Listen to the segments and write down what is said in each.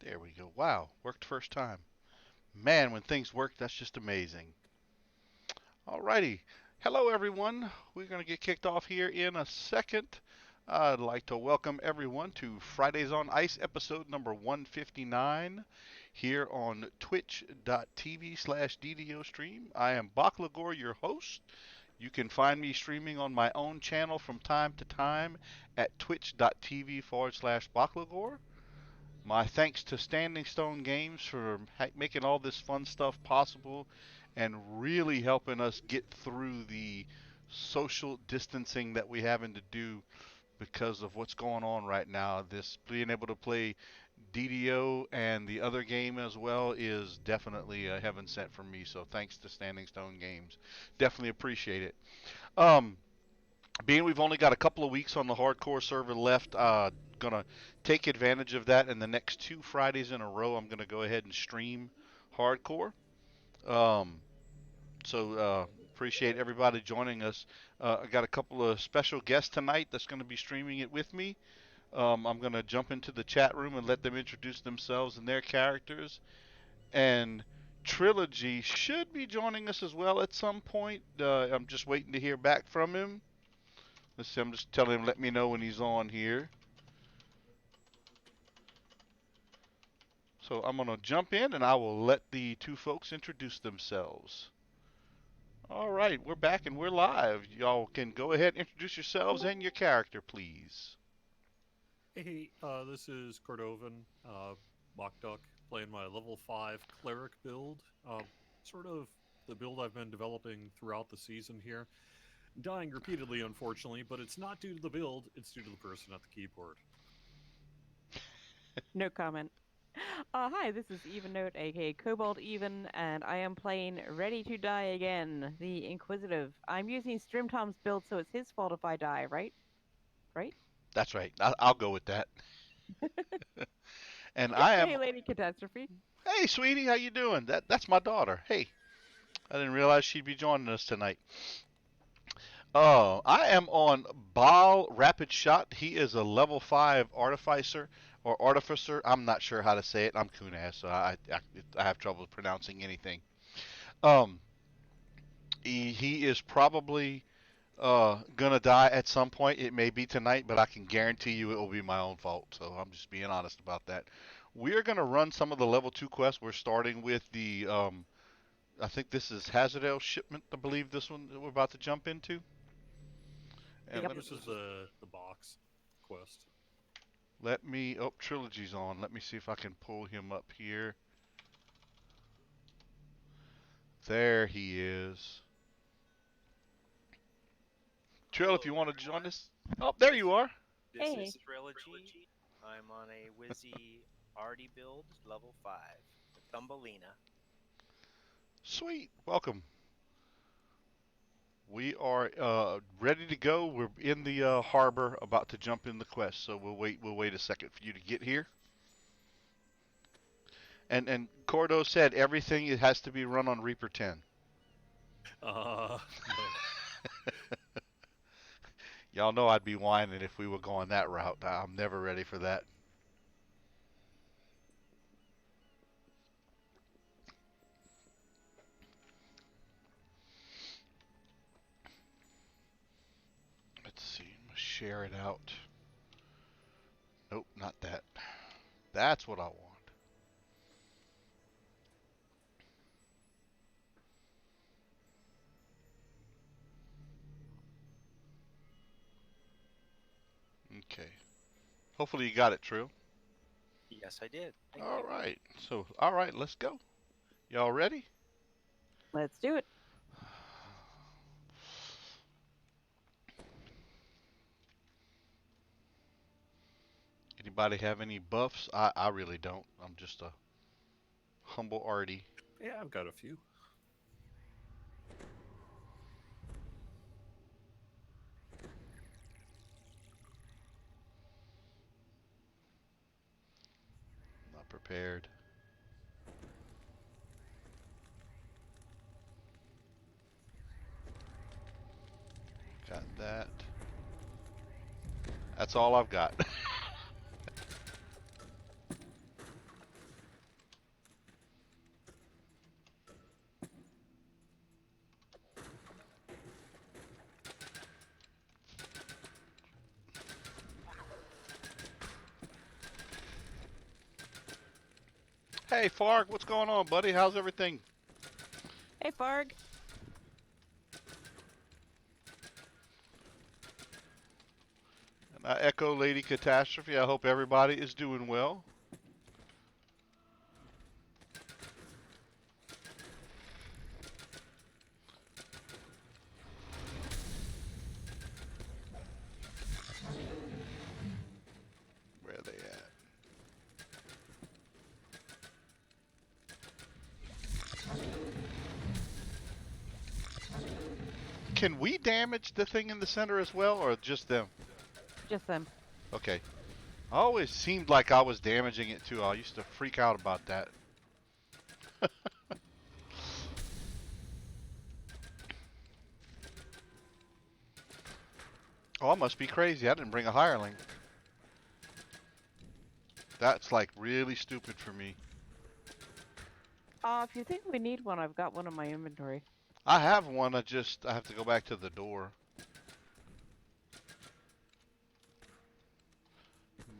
There we go. Wow, worked first time. Man, when things work, that's just amazing. Alrighty. Hello, everyone. We're going to get kicked off here in a second. I'd like to welcome everyone to Fridays on Ice episode number 159 here on twitch.tv/DDO stream. I am Baklagor, your host. You can find me streaming on my own channel from time to time at twitch.tv/Baklagor. My thanks to Standing Stone Games for making all this fun stuff possible and really helping us get through the social distancing that we having to do because of what's going on right now. This being able to play DDO and the other game as well is definitely a heaven sent for me. So thanks to Standing Stone Games. Definitely appreciate it. Um, Being we've only got a couple of weeks on the hardcore server left, gonna take advantage of that. And the next 2 Fridays in a row, I'm gonna go ahead and stream hardcore. Um, Appreciate everybody joining us. I got a couple of special guests tonight that's going to be streaming it with me. I'm going to jump into the chat room and let them introduce themselves and their characters. And Trilogy should be joining us as well at some point. I'm just waiting to hear back from him. Let's see, I'm just telling him, let me know when he's on here. So I'm going to jump in and I will let the two folks introduce themselves. All right, we're back and we're live. Y'all can go ahead and introduce yourselves and your character, please. Hey, this is Cordovan, Mockduck, playing my level 5 cleric build. Sort of the build I've been developing throughout the season here. Dying repeatedly, unfortunately, but it's not due to the build, it's due to the person at the keyboard. No comment. Hi, this is Evenote, aka Cobalt Even, and I am playing Ready to Die Again, the Inquisitive. I'm using Strimtom's build, so it's his fault if I die, right? Right? That's right. I'll go with that. And I am. Hey, Lady Catastrophe. Hey, sweetie, how you doing? That's my daughter. Hey, I didn't realize she'd be joining us tonight. I am on Baal Rapid Shot. He is a level 5 artificer or artificer. I'm not sure how to say it. I'm Kunaz, so I have trouble pronouncing anything. Um, he is probably gonna die at some point. It may be tonight, but I can guarantee you it will be my own fault. So I'm just being honest about that. We're gonna run some of the level 2 quests. We're starting with the I think this is Hazardale shipment. I believe this one that we're about to jump into. And Yep. This is the box quest. let me. Oh, Trilogy's on. Let me see if I can pull him up here. There he is. Trill, if you want to join us. Oh, there you are. This Hey. is Trilogy. I'm on a Wizzy Artie build, level 5, the Thumbelina. Sweet. Welcome. We are ready to go. We're in the harbor, about to jump in the quest. So we'll wait. We'll wait a second for you to get here. And Cordo said everything it has to be run on Reaper 10. No. Y'all know I'd be whining if we were going that route. I'm never ready for that. Let's see. I'm gonna share it out. Nope, not that. That's what I want. Okay. Hopefully you got it, Trill. Yes, I did. Thank All you. right. So, all right, let's go. Y'all ready? Let's do it. Anybody have any buffs? I really don't. I'm just a humble arty. Yeah, I've got a few. Not prepared. Got that. That's all I've got. Hey, Farg, what's going on, buddy? How's everything? Hey, Farg. And I echo Lady Catastrophe. I hope everybody is doing well. Where are they at? Can we damage the thing in the center as well, or just them? Just them. Okay. I always seemed like I was damaging it too. I used to freak out about that. Oh, I must be crazy. I didn't bring a hireling. That's like really stupid for me. If you think we need one, I've got one in my inventory. I have one. I have to go back to the door.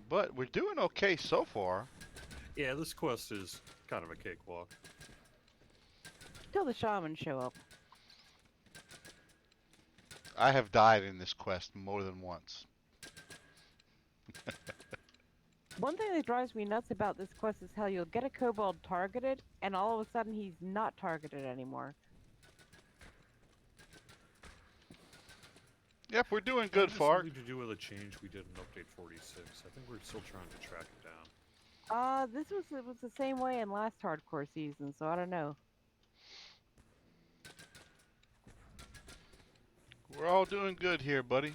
But we're doing okay so far. Yeah, this quest is kind of a cakewalk. Till the shamans show up. I have died in this quest more than once. One thing that drives me nuts about this quest is how you'll get a kobold targeted, and all of a sudden he's not targeted anymore. Yep, we're doing good, This has Fark. something to do with a change we did in update 46. I think we're still trying to track it down. It was the same way in last hardcore season, so I don't know. We're all doing good here, buddy.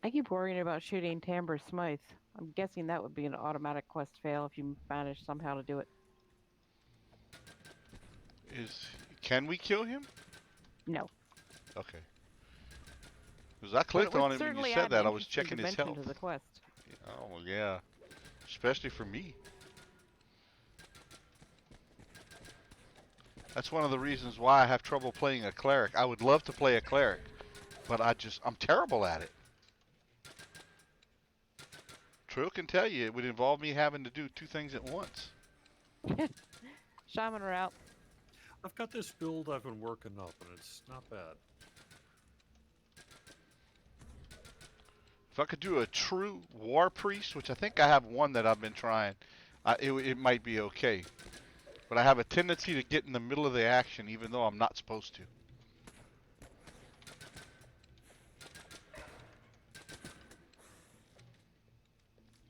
I keep worrying about shooting Tamber Smythe. I'm guessing that would be an automatic quest fail if you manage somehow to do it. Can we kill him? No. Okay. Because I clicked on him when you said that. I was checking his health. To the quest. Oh, yeah. Especially for me. That's one of the reasons why I have trouble playing a cleric. I would love to play a cleric, but I'm terrible at it. Trill can tell you it would involve me having to do two things at once. Shaman are out. I've got this build I've been working up, and it's not bad. If I could do a true war priest, which I think I have one that I've been trying, it might be okay. But I have a tendency to get in the middle of the action, even though I'm not supposed to.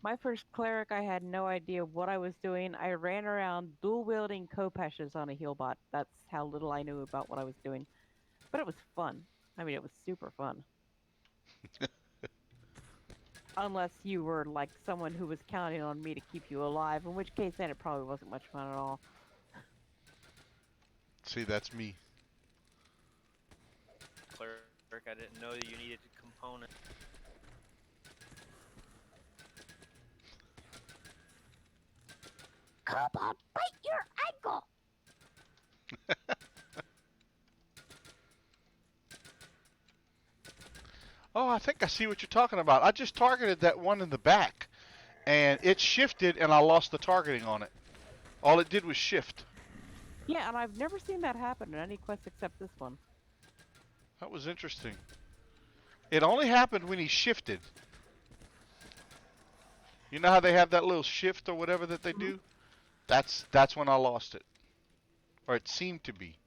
My first cleric, I had no idea what I was doing. I ran around dual-wielding Kopeshes on a healbot. That's how little I knew about what I was doing. But it was fun. I mean, it was super fun. Unless you were like someone who was counting on me to keep you alive, in which case then it probably wasn't much fun at all. See, that's me. Cleric, I didn't know that you needed a component. Kobold, bite your ankle! Oh, I think I see what you're talking about. I just targeted that one in the back, and it shifted, and I lost the targeting on it. All it did was shift. Yeah, and I've never seen that happen in any quest except this one. That was interesting. It only happened when he shifted. You know how they have that little shift or whatever that they do? That's when I lost it. Or it seemed to be.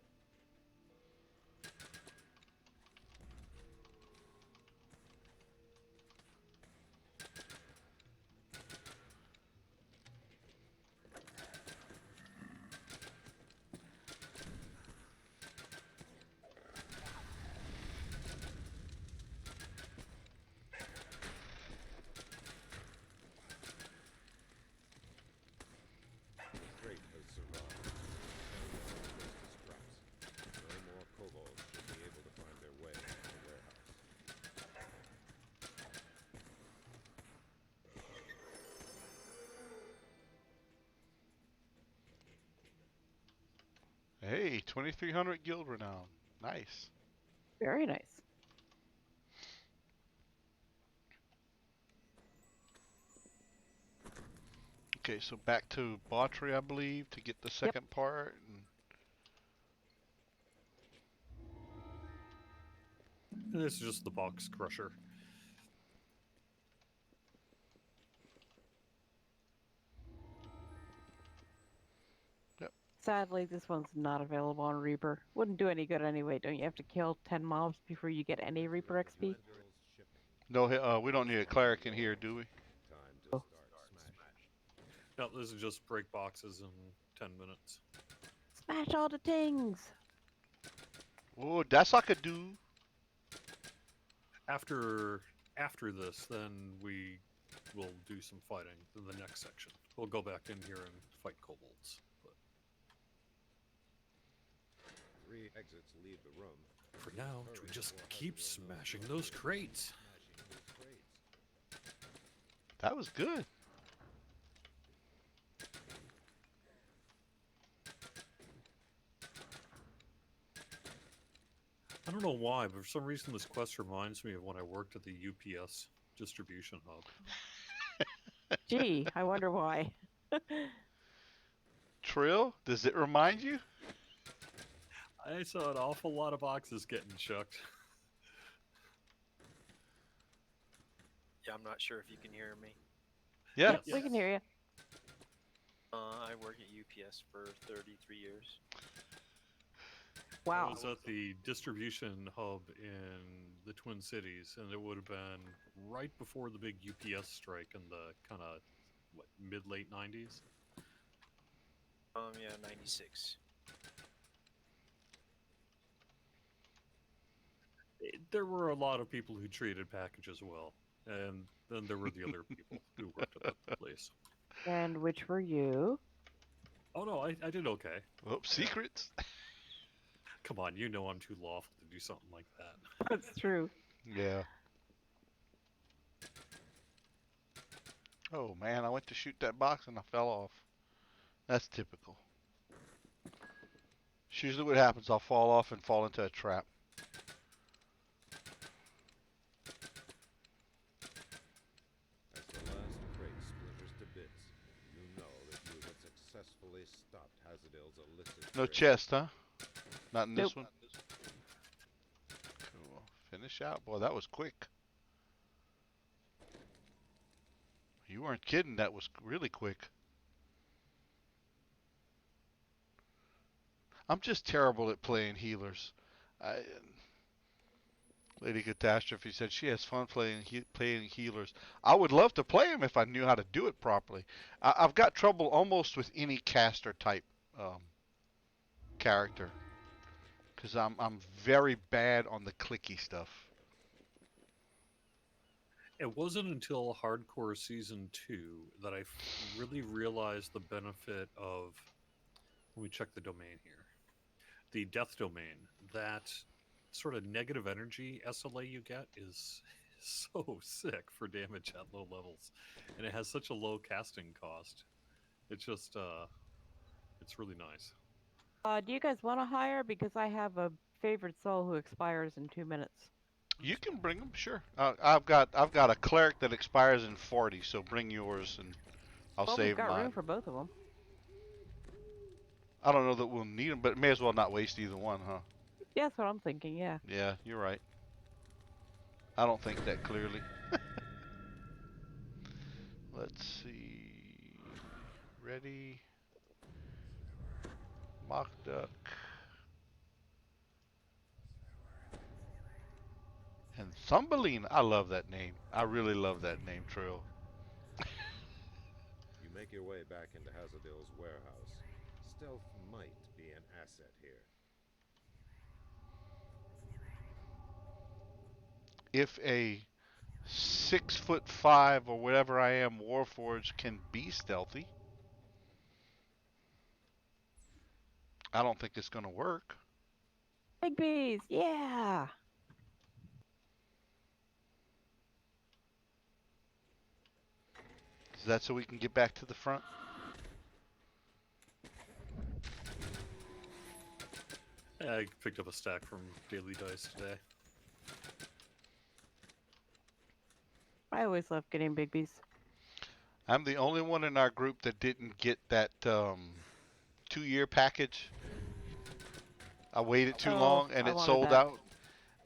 Hey, 2300 guild renown. Nice. Very nice. Okay, so back to Botry, I believe, to get the second part. And this is just the box crusher. Sadly, this one's not available on Reaper. Wouldn't do any good anyway. Don't you have to kill 10 mobs before you get any Reaper XP? No, we don't need a cleric in here, do we? No, this is just break boxes in 10 minutes. Smash all the things! Oh, that's I could do. After this, then we will do some fighting in the next section. We'll go back in here and fight kobolds. But 3 exits leave the room. for now, we just keep smashing those crates. That was good. I don't know why, but for some reason this quest reminds me of when I worked at the UPS distribution hub. Gee, I wonder why. Trill, does it remind you? I saw an awful lot of boxes getting chucked. Yeah, I'm not sure if you can hear me. Yeah. We can hear you. I work at UPS for 33 years. I Wow. was at the distribution hub in the Twin Cities, and it would have been right before the big UPS strike in the kind of mid-late 90s. Yeah, 96. There were a lot of people who treated packages well, and then there were the other people who worked at the place. And which were you? Oh no, I did okay. Oh, secrets. Come on, you know I'm too lawful to do something like that. That's true. Yeah. Oh man, I went to shoot that box and I fell off. That's typical. It's usually what happens. I'll fall off and fall into a trap. As the last crate splinters to bits, you know that you have successfully stopped Hazardale's illicit No trade. chest, huh? Not in this Nope. one? Cool. Finish out. Boy, that was quick. You weren't kidding. That was really quick. I'm just terrible at playing healers. Lady Catastrophe said she has fun playing healers. I would love to play them if I knew how to do it properly. I've got trouble almost with any caster type character because I'm very bad on the clicky stuff. It wasn't until Hardcore Season 2 that I really realized the benefit of, let me check the domain here, the Death Domain. That sort of negative energy SLA you get is so sick for damage at low levels. And it has such a low casting cost. It's just, it's really nice. Do you guys want to hire? Because I have a favorite soul who expires in 2 minutes. You can bring them, sure. I've got a cleric that expires in 40, so bring yours and I'll Well, we've save got mine. room for both of them. I don't know that we'll need them, but may as well not waste either one, huh? Yeah, that's what I'm thinking, yeah. Yeah, you're right. I don't think that clearly. Let's see. Ready. Mock duck. And Thumbelina. I love that name. I really love that name, Trill. You make your way back into Hazardale's warehouse. Stealth might be an asset here. If a 6'5" or whatever I am Warforged can be stealthy, I don't think it's gonna work. Big bees, yeah! Is that so we can get back to the front? I picked up a stack from Daily Dice today. I always love getting Bigbies. I'm the only one in our group that didn't get that 2-year package. I waited too Oh, long and I it wanted sold that.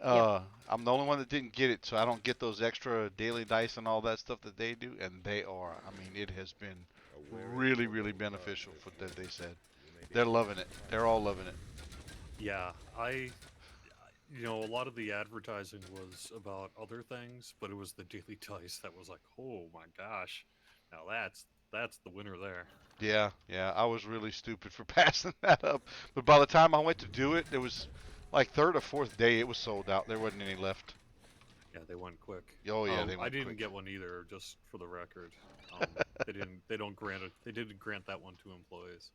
out. I'm the only one that didn't get it, so I don't get those extra daily dice and all that stuff that they do, and they are. I mean, it has been A wary really, kobold really lodge beneficial is for near. that they said. You may be They're able to loving it. find They're all loving it. Yeah, a lot of the advertising was about other things, but it was the Daily Dice that was like, oh my gosh, now that's the winner there. Yeah, I was really stupid for passing that up. But by the time I went to do it, it was like third or fourth day, it was sold out. There wasn't any left. Yeah, they went quick. Oh yeah, they I went didn't quick. get one either, just for the record. They don't grant it. They didn't grant that one to employees.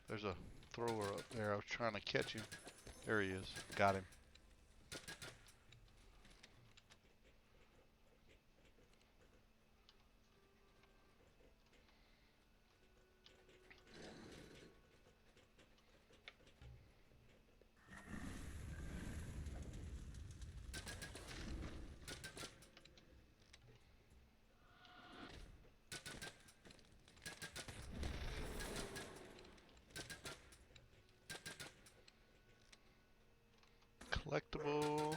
There's a thrower up there. I was trying to catch him. There he is. Got him. Collectible.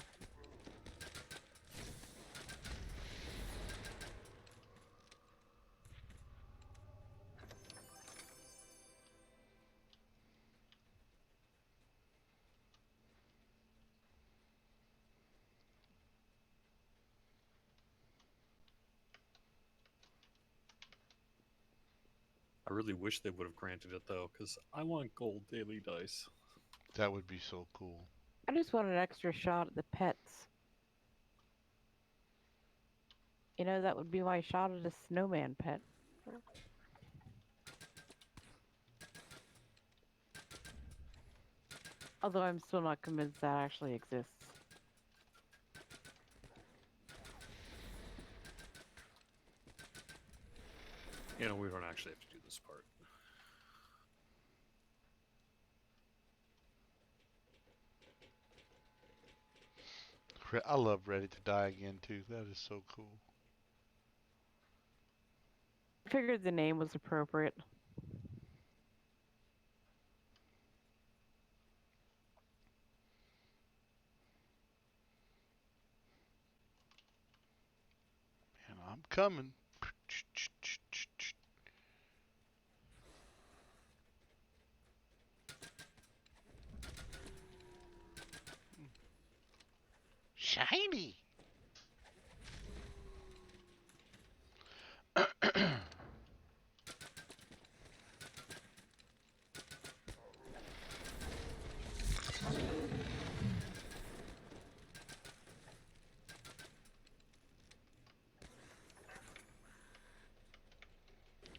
I really wish they would have granted it though, because I want gold Daily Dice. That would be so cool. I just want an extra shot at the pets. You know, that would be my shot at a snowman pet. Although I'm still not convinced that actually exists. We don't actually have to do this part. I love Ready to Die Again too. That is so cool. I figured the name was appropriate. And I'm coming. Shiny.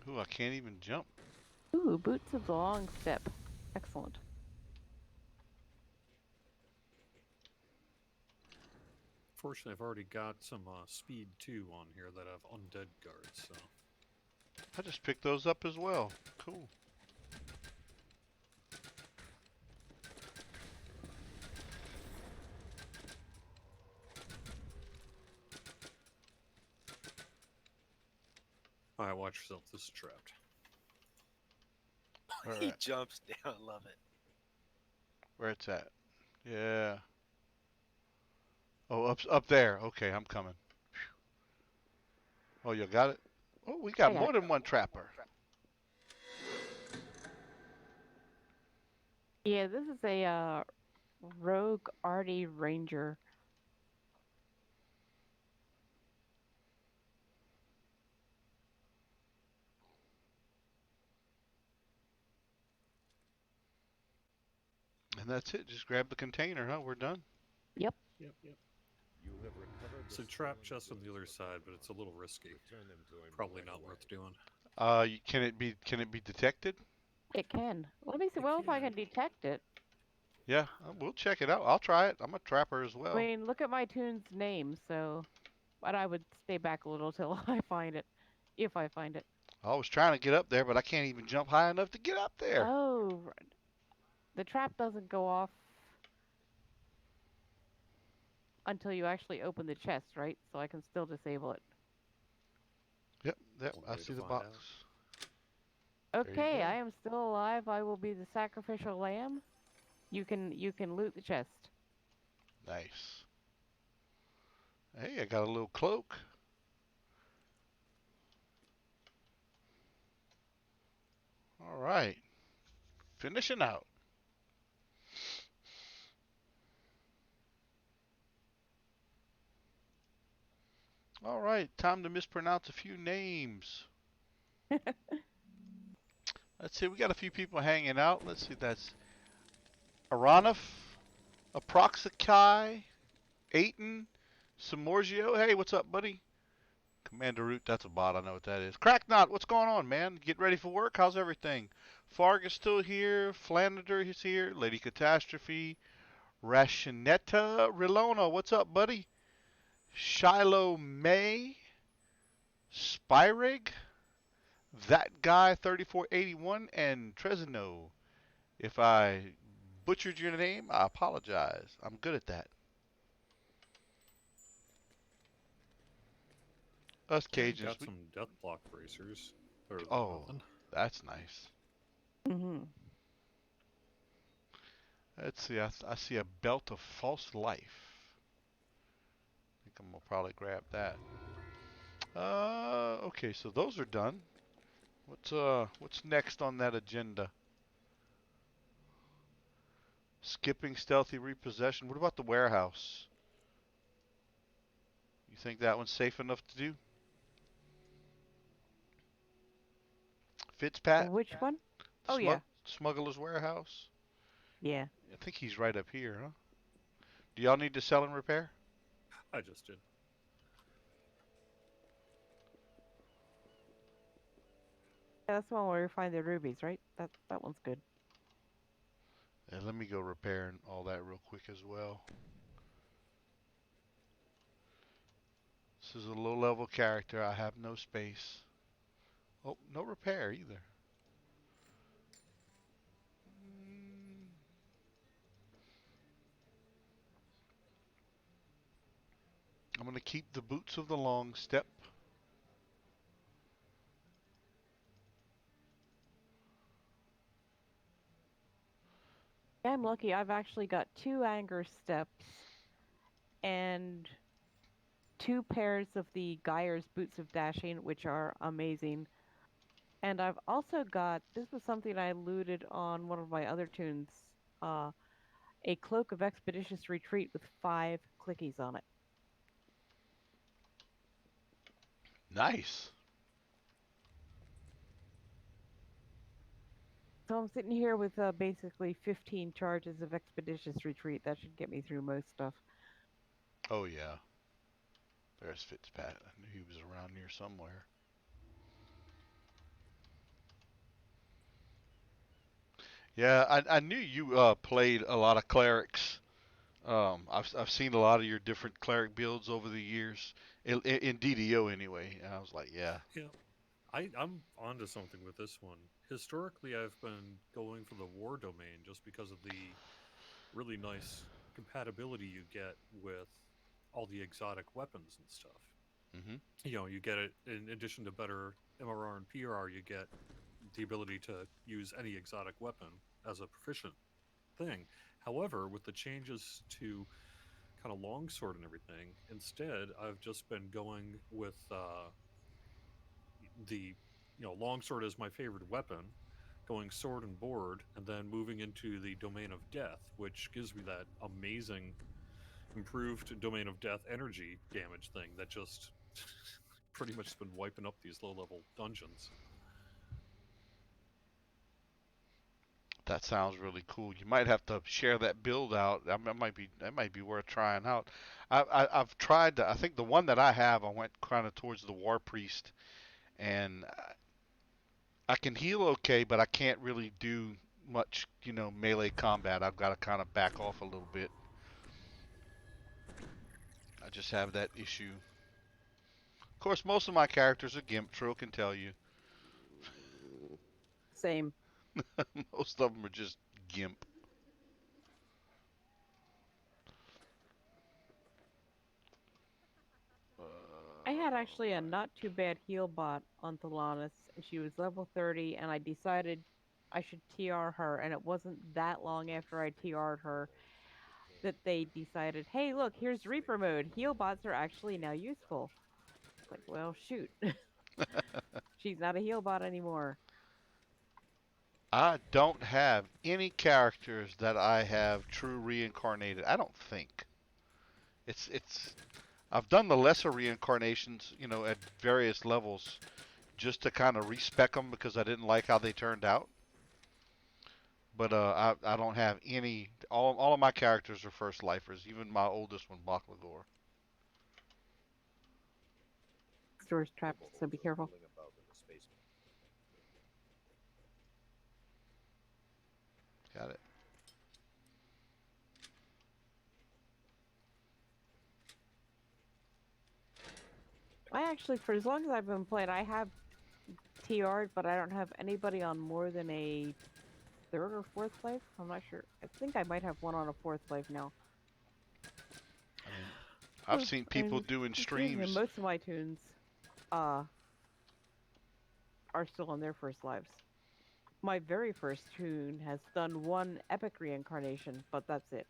Ooh, I can't even jump. Ooh, Boots of the Long Step. Excellent. Fortunately, I've already got some speed 2 on here that have undead guards, so. I just picked those up as well. Cool. Alright, watch yourself. This is trapped. Where He at? jumps down. Love it. Where it's at? Yeah. Oh, up there. Okay, I'm coming. Phew. Oh, you got it? Oh, we got I got more it. than one trapper. Yeah, this is a rogue arty ranger. And that's it. Just grab the container, huh? We're done. Yep. You have recovered It's the a trap stolen chest on the other goods. side, but it's a little risky. Return them to him Probably right not away. worth doing. Can it be detected? It can. Let me see. It Well, if I can. can detect it. Yeah, we'll check it out. I'll try it. I'm a trapper as well. I mean, look at my tune's name. So but I would stay back a little till I find it, if I find it. I was trying to get up there, but I can't even jump high enough to get up there. Oh, the trap doesn't go off until you actually open the chest, right? So I can still disable it. Yep, yep, One I way to see the find box. out. There you Okay, go. I am still alive. I will be the sacrificial lamb. You can loot the chest. Nice. Hey, I got a little cloak. All right. Finishing out. All right, time to mispronounce a few names. Let's see, we got a few people hanging out. Let's see, that's Aranif, Aproxikai, Aiton, Samorgio. Hey, what's up, buddy? Commander Root, that's a bot. I know what that is. Cracknot, what's going on, man? Get ready for work? How's everything? Farg is still here. Flandander is here. Lady Catastrophe. Rashinetta Rilona, what's up, buddy? Shiloh May. Spyrig. That guy 3481 and Trezino. If I butchered your name, I apologize. I'm good at that. Us Cajuns. Got some death block bracers. Or Oh, nothing. that's nice. Mm-hmm. Let's see. I see a belt of false life. I think I'm gonna probably grab that. Okay. So those are done. What's next on that agenda? Skipping stealthy repossession. What about the warehouse? You think that one's safe enough to do? Fitzpat? Which one? Oh, yeah. Smuggler's warehouse? Yeah. I think he's right up here, huh? Do y'all need to sell and repair? I just did. Yeah, that's the one where you find the rubies, right? That one's good. Yeah, let me go repair and all that real quick as well. This is a low-level character. I have no space. Oh, no repair either. I'm going to keep the boots of the long step. I'm lucky. I've actually got 2 anger steps and 2 pairs of the Geyer's Boots of Dashing, which are amazing. And I've also got, this was something I looted on one of my other tunes, a Cloak of Expeditious Retreat with 5 clickies on it. Nice. So I'm sitting here with basically 15 charges of Expeditious Retreat. That should get me through most stuff. Oh, yeah. There's Fitzpat. I knew he was around here somewhere. Yeah, I knew you played a lot of clerics. I've seen a lot of your different cleric builds over the years in DDO anyway. And I was like, yeah. Yeah. I'm onto something with this one. Historically, I've been going for the war domain just because of the really nice compatibility you get with all the exotic weapons and stuff. Mhm. You know, you get it in addition to better MRR and PRR, you get the ability to use any exotic weapon as a proficient thing. However, with the changes to kind of longsword and everything, instead I've just been going with the longsword is my favorite weapon, going sword and board, and then moving into the domain of death, which gives me that amazing improved domain of death energy damage thing that just pretty much has been wiping up these low-level dungeons. That sounds really cool. You might have to share that build out. That might be worth trying out. I've tried. I think the one that I have, I went kind of towards the War Priest, and I can heal okay, but I can't really do much, melee combat. I've got to kind of back off a little bit. I just have that issue. course, most of my characters are gimp. Trill can tell you. Same. Most of them are just gimp. I had actually a not too bad heal bot on Thelanis, and she was level 30, and I decided I should TR her, and it wasn't that long after I TR'd her that they decided, hey, look, here's Reaper mode. Heal bots are actually now useful. It's like, well, shoot. She's not a heal bot anymore. I don't have any characters that I have true reincarnated. I don't think. It's I've done the lesser reincarnations, at various levels just to kind of respec them because I didn't like how they turned out. But I don't have any. All of my characters are first lifers. Even my oldest one, Baklagor. Store's trapped, so be careful. Rolling above in the space. Got it. I actually, for as long as I've been playing, I have TR'd, but I don't have anybody on more than a third or fourth life. I'm not sure. I think I might have one on a fourth life now. I mean, I've seen people And doing considering that streams. most of my tunes are still on their first lives. My very first tune has done one epic reincarnation, but that's it.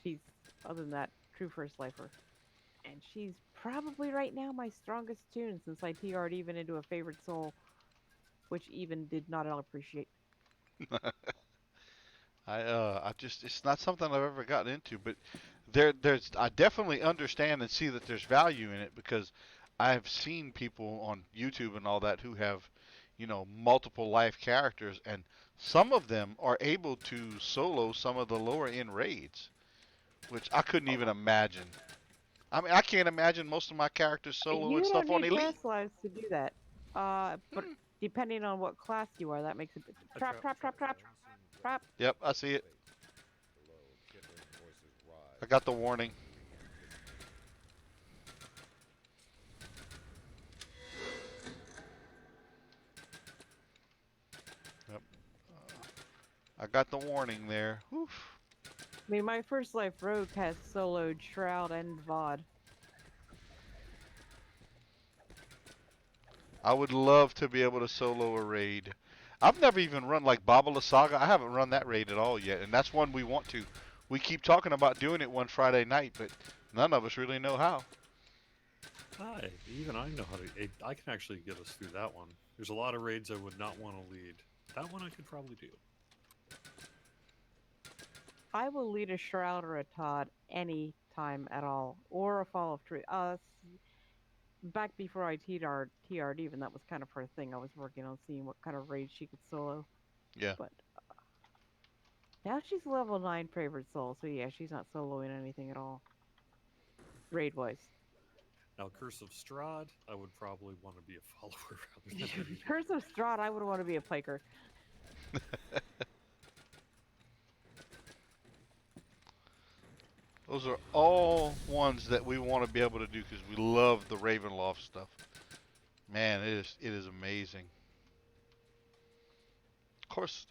She's, other than that, true first lifer. And she's probably right now my strongest tune since I TR'd even into a favorite soul, which even did not appreciate. I just it's not something I've ever gotten into, but there's I definitely understand and see that there's value in it because I've seen people on YouTube and all that who have, multiple life characters, and some of them are able to solo some of the lower end raids, which I couldn't even imagine. I mean, I can't imagine most of my characters soloing You stuff don't on need Elite. past lives to do that. But depending on what class you are, that makes it A trap. Trap. Yep, I see it. Below, kindling voices rise. I got the warning. Yep. I got the warning there. Oof. I mean, my first life rogue has soloed Shroud and VOD. I would love to be able to solo a raid. I've never even run like Babala Saga. I haven't run that raid at all yet, and that's one we want to. We keep talking about doing it one Friday night, but none of us really know how. Hi, even I know how to. I can actually get us through that one. There's a lot of raids I would not want to lead. That one I could probably do. I will lead a Shroud or a Todd any time at all, or a Fall of Tree. Back before I TR'd even, that was kind of her thing. I was working on seeing what kind of raid she could solo. Yeah. But now she's level 9 favorite soul, so yeah, she's not soloing anything at all. Raid-wise. Now, Curse of Strahd, I would probably want to be a follower rather than a leader. Curse of Strahd, I would want to be a piker. Those are all ones that we want to be able to do because we love the Ravenloft stuff. Man, it is amazing. Of course,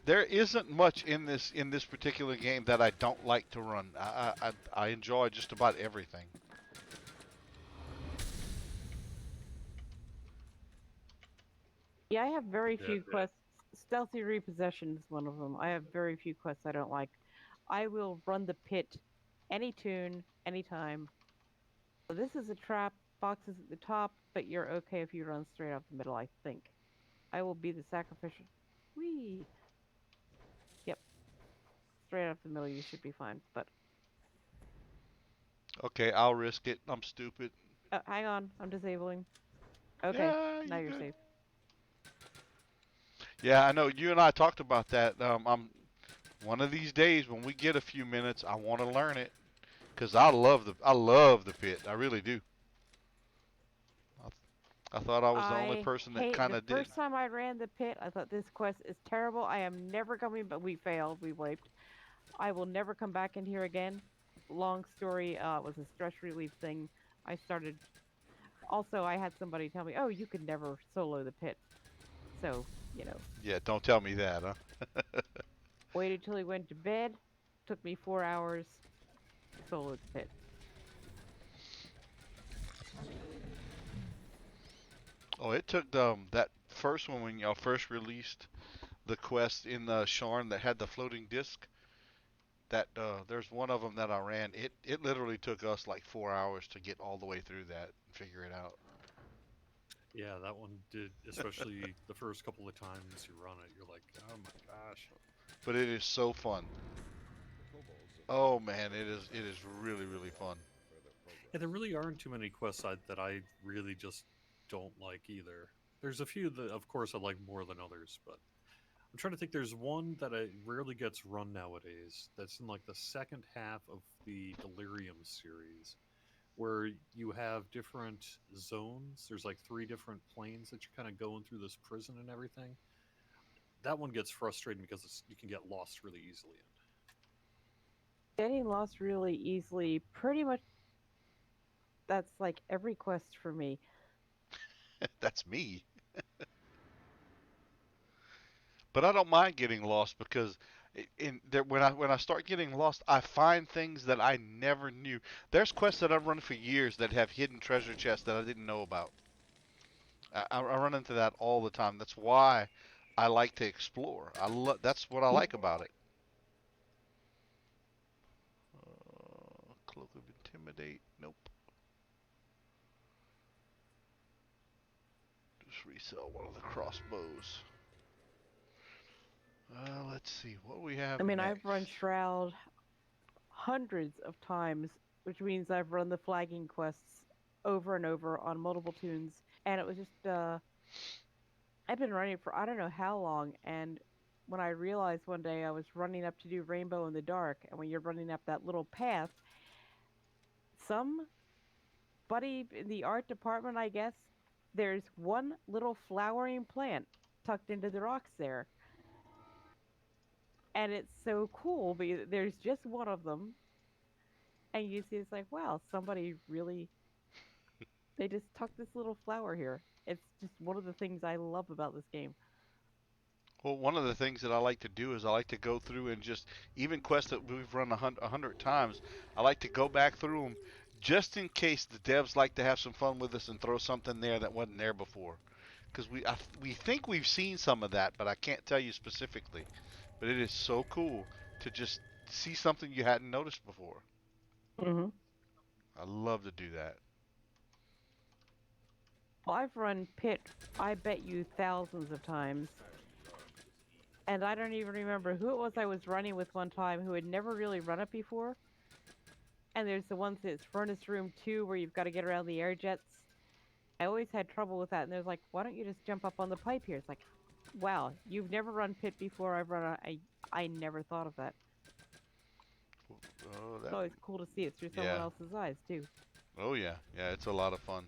there isn't much in this particular game that I don't like to run. I enjoy just about everything. Yeah, I have very Yeah, few yeah. quests. Stealthy Repossession is one of them. I have very few quests I don't like. I will run the pit any tune, anytime. This is a trap. Boxes at the top, but you're okay if you run straight up the middle, I think. I will be the sacrificial. Whee! Yep. Straight up the middle, you should be fine. But, Okay, I'll risk it. I'm stupid. hang on. I'm disabling. Okay, Yeah, now you're you're good. safe. Yeah, I know. You and I talked about that. I'm one of these days when we get a few minutes, I want to learn it because I love the pit. I really do. I thought I was the only person that kind of The did. first time I ran the pit, I thought this quest is terrible. I am never coming, but we failed. We wiped. I will never come back in here again. long story. It was a stress relief thing. I started. Also, I had somebody tell me, "Oh, you could never solo the pit." So, you know, Yeah, don't tell me that, huh? waited till he went to bed. Took me 4 hours. Soloed the pit. Oh, it took that first one when y'all first released the quest in the Sharn that had the floating disc. That there's one of them that I ran. It literally took us like 4 hours to get all the way through that and figure it out. Yeah, that one did, especially the first couple of times you run it. You're like, oh my gosh. But it is so fun. The kobolds have Oh man, it is really really fun. further progress. Yeah, there really aren't too many quests that I really just don't like either. There's a few that, of course, I like more than others, but I'm trying to think. There's one that I rarely gets run nowadays. That's in like the second half of the Delirium series, where you have different zones. There's like 3 different planes that you're kind of going through this prison and everything. That one gets frustrating because you can get lost really easily in. Getting lost really easily. Pretty much, that's like every quest for me. That's me. But I don't mind getting lost because in there when I start getting lost, I find things that I never knew. There's quests that I've run for years that have hidden treasure chests that I didn't know about. I run into that all the time. That's why I like to explore. That's what I like about it. Cloak of Intimidate. Nope. Just resell one of the crossbows. Let's see what we have I mean, next. I've run Shroud hundreds of times, which means I've run the flagging quests over and over on multiple tunes. And it was just, I've been running for I don't know how long. And when I realized one day I was running up to do Rainbow in the Dark, and when you're running up that little path, somebody in the art department, I guess, there's one little flowering plant tucked into the rocks there. And it's so cool because there's just one of them. And you see, it's like, wow, somebody really, they just tucked this little flower here. It's just one of the things I love about this game. Well, one of the things that I like to do is I like to go through and just even quests that we've run 100 times. I like to go back through them just in case the devs like to have some fun with us and throw something there that wasn't there before. Because we think we've seen some of that, but I can't tell you specifically. But it is so cool to just see something you hadn't noticed before. Mm-hmm. I love to do that. Well, I've run Pit, I bet you thousands of times. And I don't even remember who it was I was running with one time who had never really run it before. And there's the ones that's Furnace Room 2 where you've got to get around the air jets. I always had trouble with that. And there's like, why don't you just jump up on the pipe here? It's like, wow, you've never run Pit before. I never thought of that. Oh, It's always cool to see it through someone Yeah. else's eyes, too. Oh yeah, yeah, it's a lot of fun.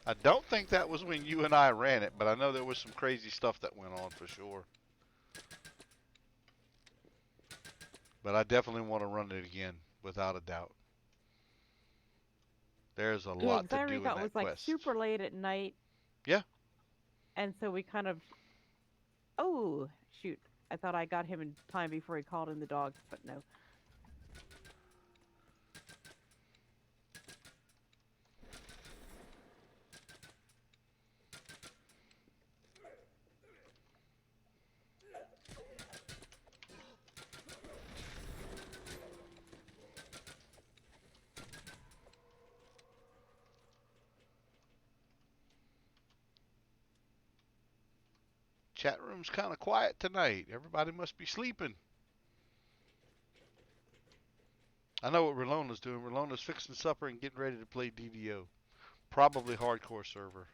I don't think that was when you and I ran it, but I know there was some crazy stuff that went on for sure. But I definitely want to run it again, without a doubt. There's a Yeah, lot 'cause to I do in recall it that was like quest. super late at night. Yeah. And so we kind of, oh, shoot. I thought I got him in time before he called in the dogs, but no. Chat room's kind of quiet tonight. Everybody must be sleeping. I know what Relona's doing. Relona's fixing supper and getting ready to play DDO. Probably hardcore server.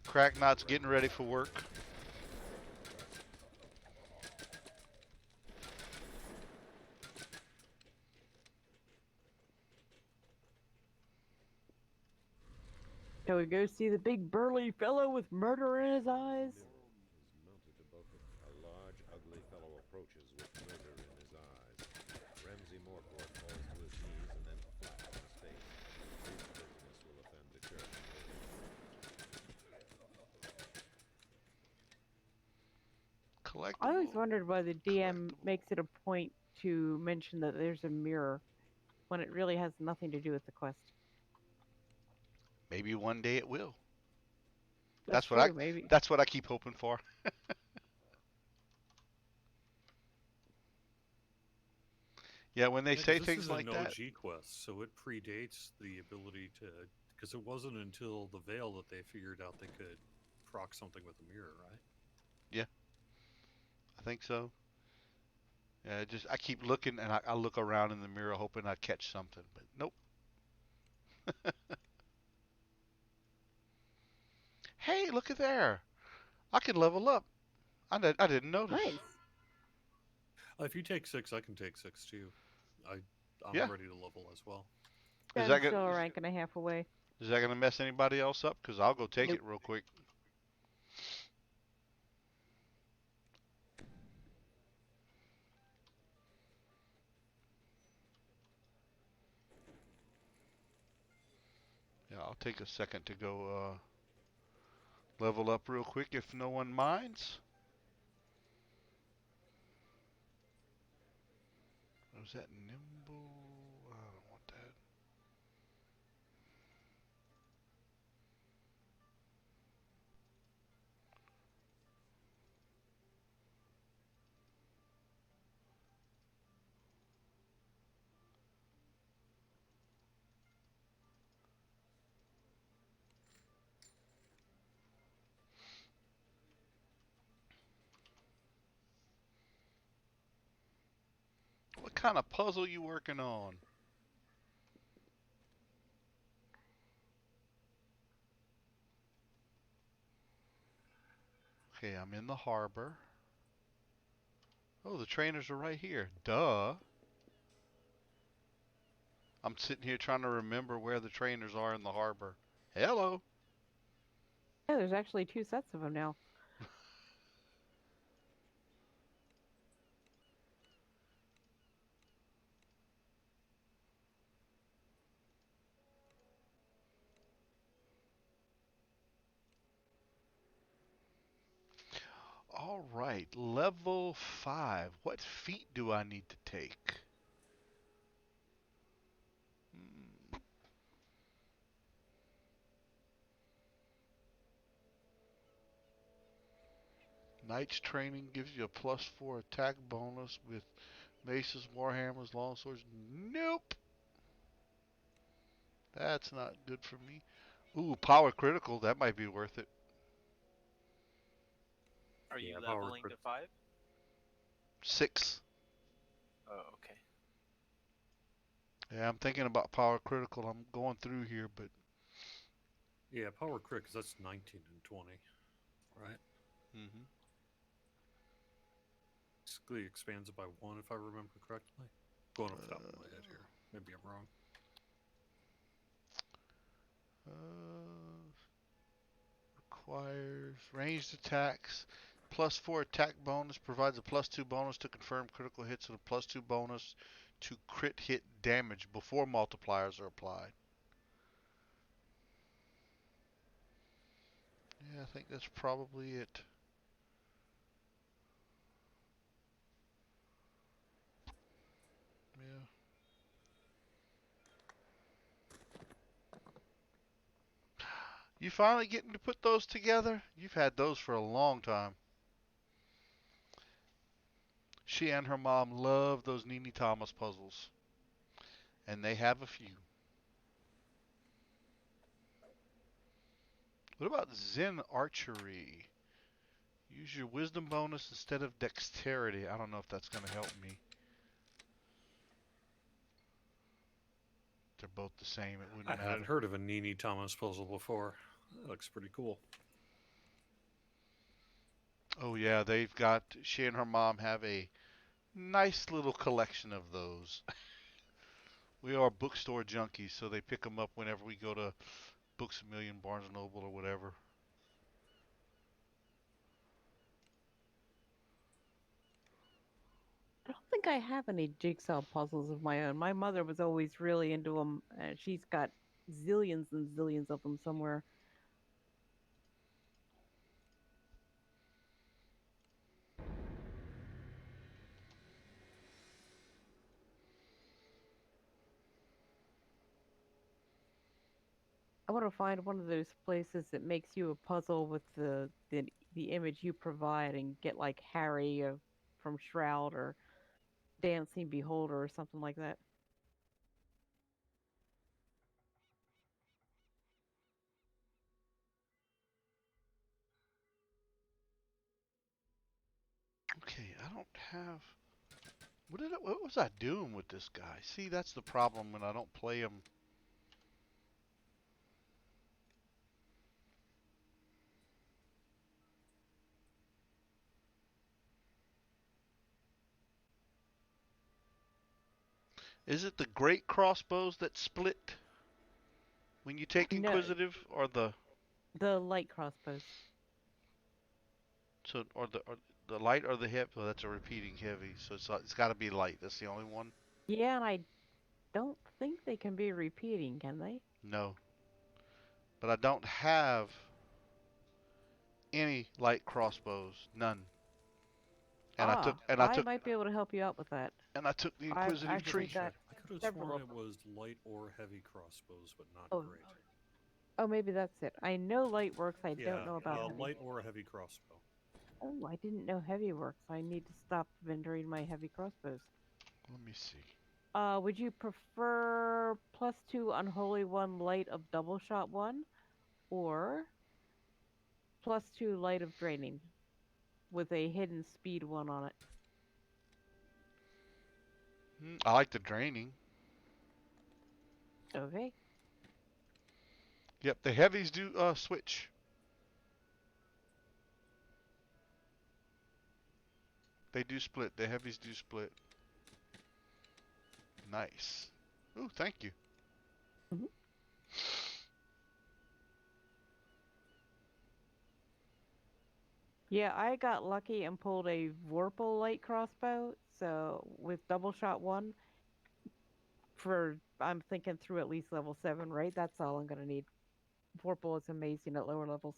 Cracknot's getting ready for work. Shall we go see the big burly fellow with murder in his eyes? Is mounted above a large, ugly fellow approaches with Collectible. I always wondered why the DM Collectible. makes it a point to mention that there's a mirror when it really has nothing to do with the quest. Maybe one day it will. That's That's what I. true, maybe. That's what I keep hoping for. Yeah, when they Yeah, say 'cause this things is like an that. OG quest, so it predates the ability to. Because it wasn't until the Veil that they figured out they could proc something with a mirror, right? Yeah, I think so. Yeah, just I keep looking and I look around in the mirror hoping I catch something, but nope. Hey, look at there! I can level up. I didn't notice. Nice. If you take 6, I can take 6 too. I I'm Yeah. ready to level as well. Is I'm that still a gonna rank and a half away. is that gonna mess anybody else up? Cause I'll go take Nope. it real quick. Yeah, I'll take a second to go level up real quick if no one minds. Was that nimble? I don't want that. What kind of puzzle you working on? Okay, I'm in the harbor. Oh, the trainers are right here. Duh. I'm sitting here trying to remember where the trainers are in the harbor. Hello. Yeah, there's actually 2 sets of them now. All right, level 5. What feat do I need to take? Hmm. Knight's training gives you a +4 attack bonus with maces, warhammers, longswords. Nope. That's not good for me. Ooh, power critical. That might be worth it. Are you Yeah, power leveling crit- to 5? 6. Oh, okay. Yeah, I'm thinking about power critical. I'm going through here, but Yeah, power crit, 'cause that's 19 and 20, right? hmm Basically expands it by 1 if I remember correctly. Going off the top of my head uh, here. Maybe I'm wrong. requires ranged attacks. +4 attack bonus provides a +2 bonus to confirm critical hits and a +2 bonus to crit hit damage before multipliers are applied. Yeah, I think that's probably it. Yeah. You finally getting to put those together? You've had those for a long time. She and her mom love those Nini Thomas puzzles, and they have a few. What about Zen Archery? Use your wisdom bonus instead of dexterity. I don't know if that's going to help me. They're both the same. It I wouldn't hadn't matter. heard of a Nini Thomas puzzle before. That looks pretty cool. Oh yeah, they've got. She and her mom have a nice little collection of those. We are bookstore junkies, so they pick them up whenever we go to Books A Million, Barnes and Noble, or whatever. I don't think I have any jigsaw puzzles of my own. My mother was always really into them, and she's got zillions and zillions of them somewhere. I want to find one of those places that makes you a puzzle with the image you provide and get like Harry from Shroud or Dancing Beholder or something like that. Okay, I don't have. What was I doing with this guy? See, that's the problem when I don't play him. Is it the great crossbows that split when you take No, inquisitive, or the light crossbows. or the light or the heavy? Well, that's a repeating heavy, so it's got to be light. That's the only one. Yeah, and I don't think they can be repeating, can they? No, but I don't have any light crossbows, none. And I took Ah, and I I took might be able to help you out with that. and I took the I've inquisitive actually tree. got I could have several sworn of it them. was light or heavy crossbows, but not Oh, great. oh, maybe that's it. I know light works. I Yeah, don't know about heavy. light or heavy crossbow. Oh, I didn't know heavy works. I need to stop vendoring my heavy crossbows. Let me see. Would you prefer +2 unholy one light of double shot one, or +2 light of draining with a hidden speed one on it? I like the draining. Okay. Yep, the heavies do switch. They do split. The heavies do split. Nice. Ooh, thank you. Mhm. Yeah, I got lucky and pulled a Vorpal light crossbow, so with double shot one for I'm thinking through at least level 7, right? That's all I'm gonna need. Vorpal is amazing at lower levels.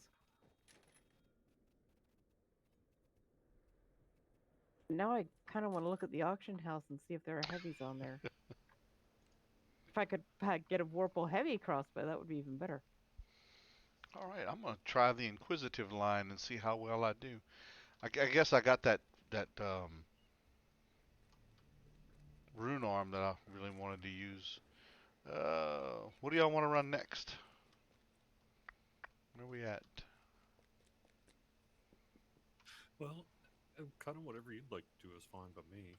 Now I kind of want to look at the auction house and see if there are heavies on there. If I could get a Vorpal heavy crossbow, that would be even better. All right, I'm gonna try the inquisitive line and see how well I do. I guess I got that rune arm that I really wanted to use. What do y'all want to run next? Where are we at? Well, kind of whatever you'd like to do is fine by me.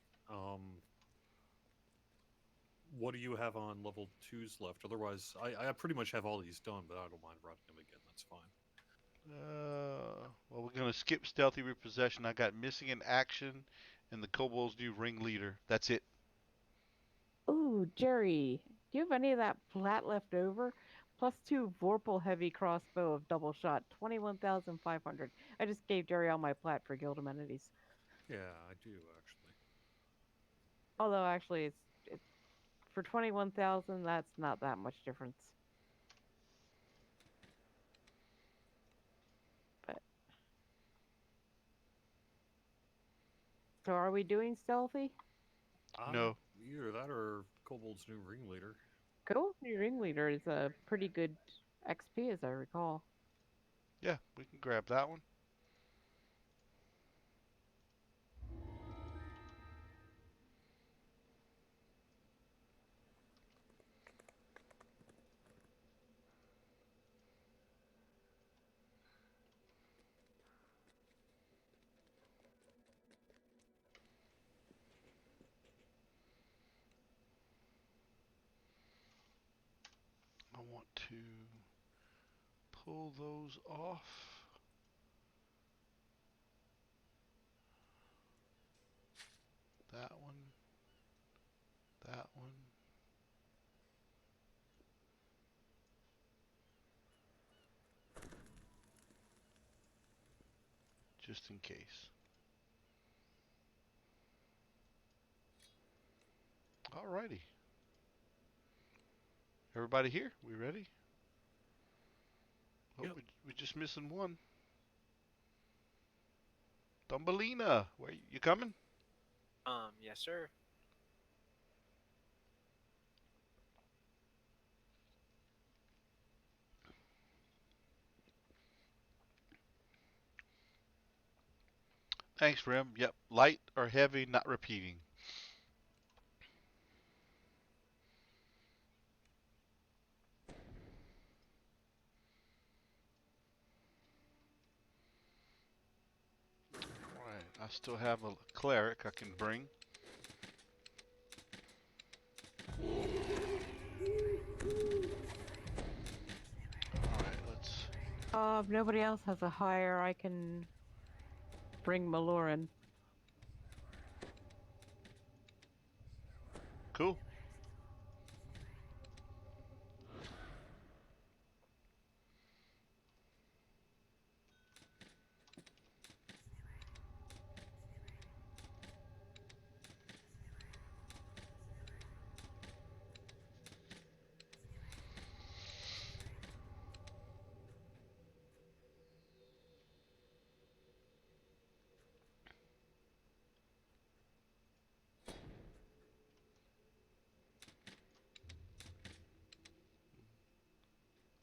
What do you have on level 2s left? Otherwise, I pretty much have all these done, but I don't mind running them again. That's fine. Well, we're gonna skip stealthy repossession. I got missing in action, and the kobolds do ringleader. That's it. Ooh, Jerry, do you have any of that plat left over? +2 Vorpal heavy crossbow of double shot, 21,500. I just gave Jerry all my plat for guild amenities. Yeah, I do actually. Although actually, it's for 21,000. That's not that much difference. But so, are we doing stealthy? No. Either that or Kobold's new ringleader. Cool. Your ringleader is a pretty good XP, as I recall. Yeah, we can grab that one. I want to pull those off. That one. That one. Just in case. Alrighty. Everybody here? We ready? Oh, Yep. we're just missing one. Thumbelina, where you coming? Yes, sir. Thanks, Rim. Yep. Light or heavy, not repeating. Alright, I still have a cleric I can bring. Alright, let's... If nobody else has a hire, I can bring Maloran. Cool.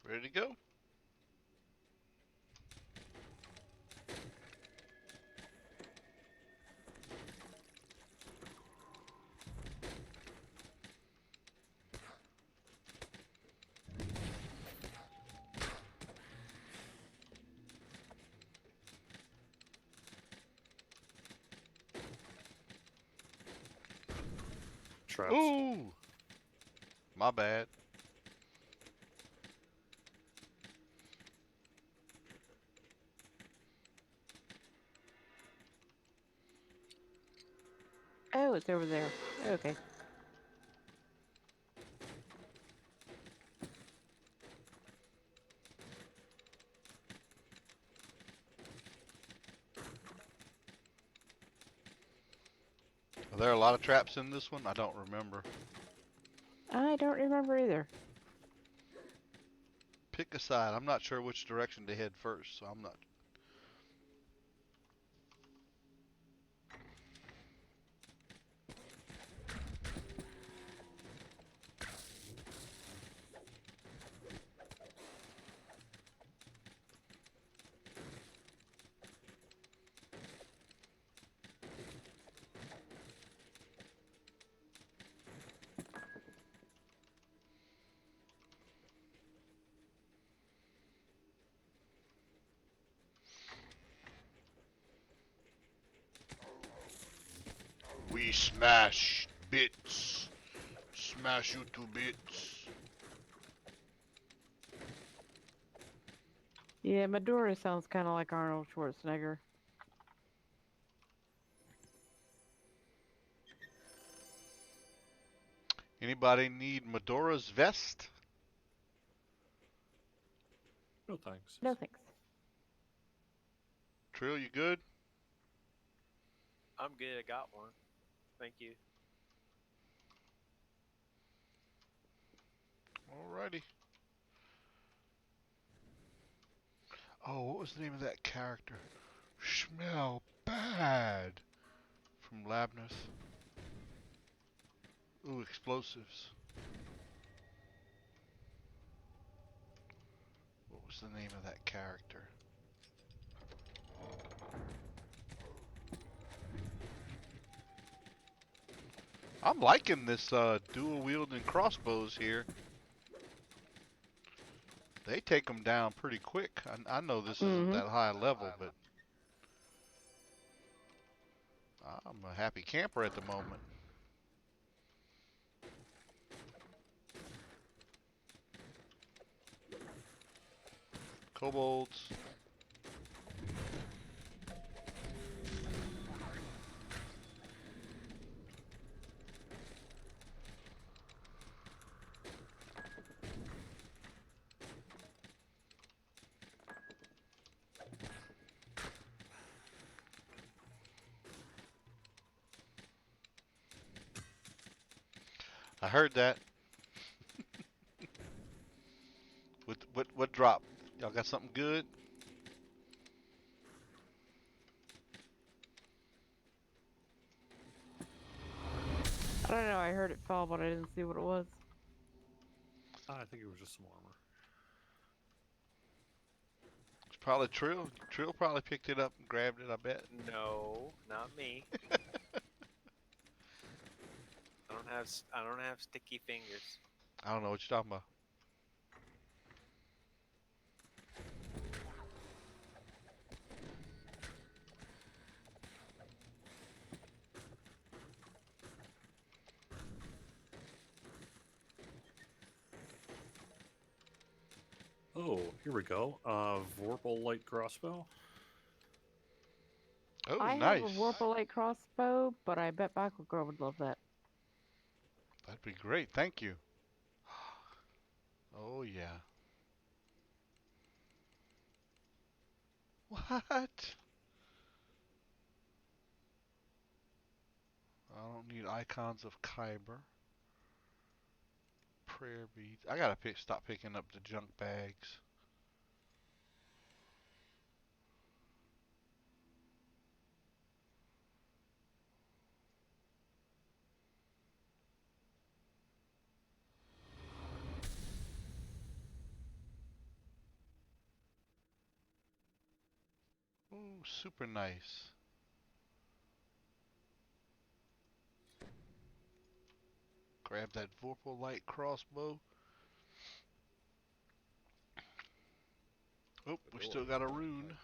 Ready to go? Traps. Ooh! My bad. Oh, it's over there. Okay. Are there a lot of traps in this one? I don't remember. I don't remember either. Pick a side. I'm not sure which direction to head first, so I'm not... We smash bits. Smash you to bits. Yeah, Medora sounds kind of like Arnold Schwarzenegger. Anybody need Medora's vest? No thanks. No thanks. Trill, you good? I'm good. I got one. Thank you. Alrighty. Oh, what was the name of that character? Smell bad. From Labnus. Ooh, explosives. What was the name of that character? I'm liking this dual wielding crossbows here. They take them down pretty quick. I know this isn't that high level, but I'm a happy camper at the moment. Kobolds. I heard that. What drop? Y'all got something good? I don't know, I heard it fall, but I didn't see what it was. I think it was just some armor. There's Probably Trill. Trill probably picked it up and grabbed it, I bet. No, not me. I don't have sticky fingers. I don't know what you're talking about. Oh, here we go. Vorpal light crossbow. Oh, I nice. have a Warpalite crossbow, but I bet Michael Girl would love that. That'd be great. Thank you. Oh, yeah. What? I don't need icons of Kyber. Prayer beads. I gotta stop picking up the junk bags. Ooh, super nice. Grab that Vorpal light crossbow. Oh, The we door still is got a locked rune. and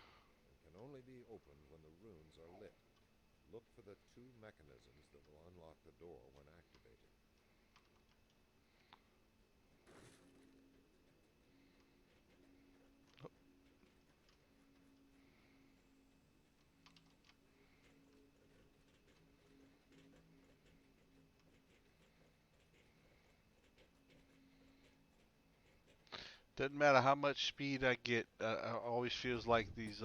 can only be opened when the runes are lit. Look for the 2 mechanisms that will unlock the door when activated. Doesn't matter how much speed I get. I always feels like these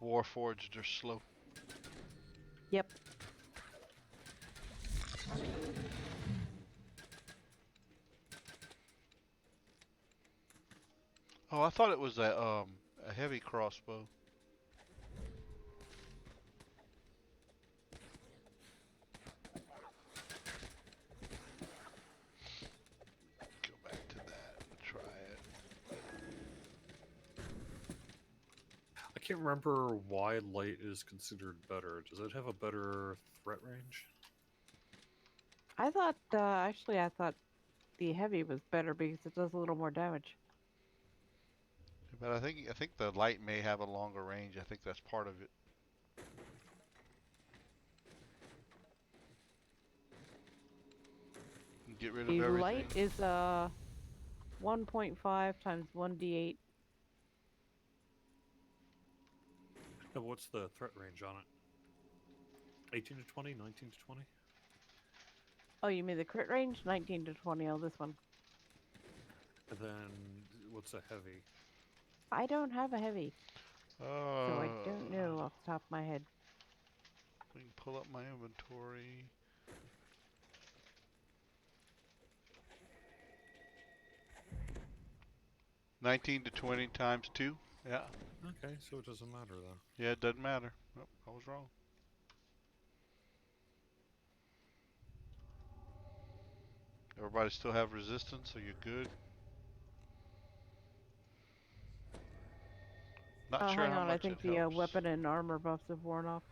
Warforged are slow. Yep. Oh, I thought it was a heavy crossbow. Go back to that and try it. I can't remember why light is considered better. Does it have a better threat range? I thought, actually, I thought the heavy was better because it does a little more damage. But I think the light may have a longer range. I think that's part of it. Get rid of The everything. light is 1.5 times 1d8. And what's the threat range on it? 18 to 20, 19 to 20? Oh, you mean the crit range? 19 to 20 on this one. And then what's a heavy? I don't have a heavy, so I don't know Uh, off the top of my head. We can pull up my inventory. $19 to $20 times 2. Yeah. Okay, so it doesn't matter then. Yeah, it doesn't matter. Oh, I was wrong. Everybody still have resistance, so you're good. Not sure Hang how on, I much think it the helps. weapon and armor buffs have worn off.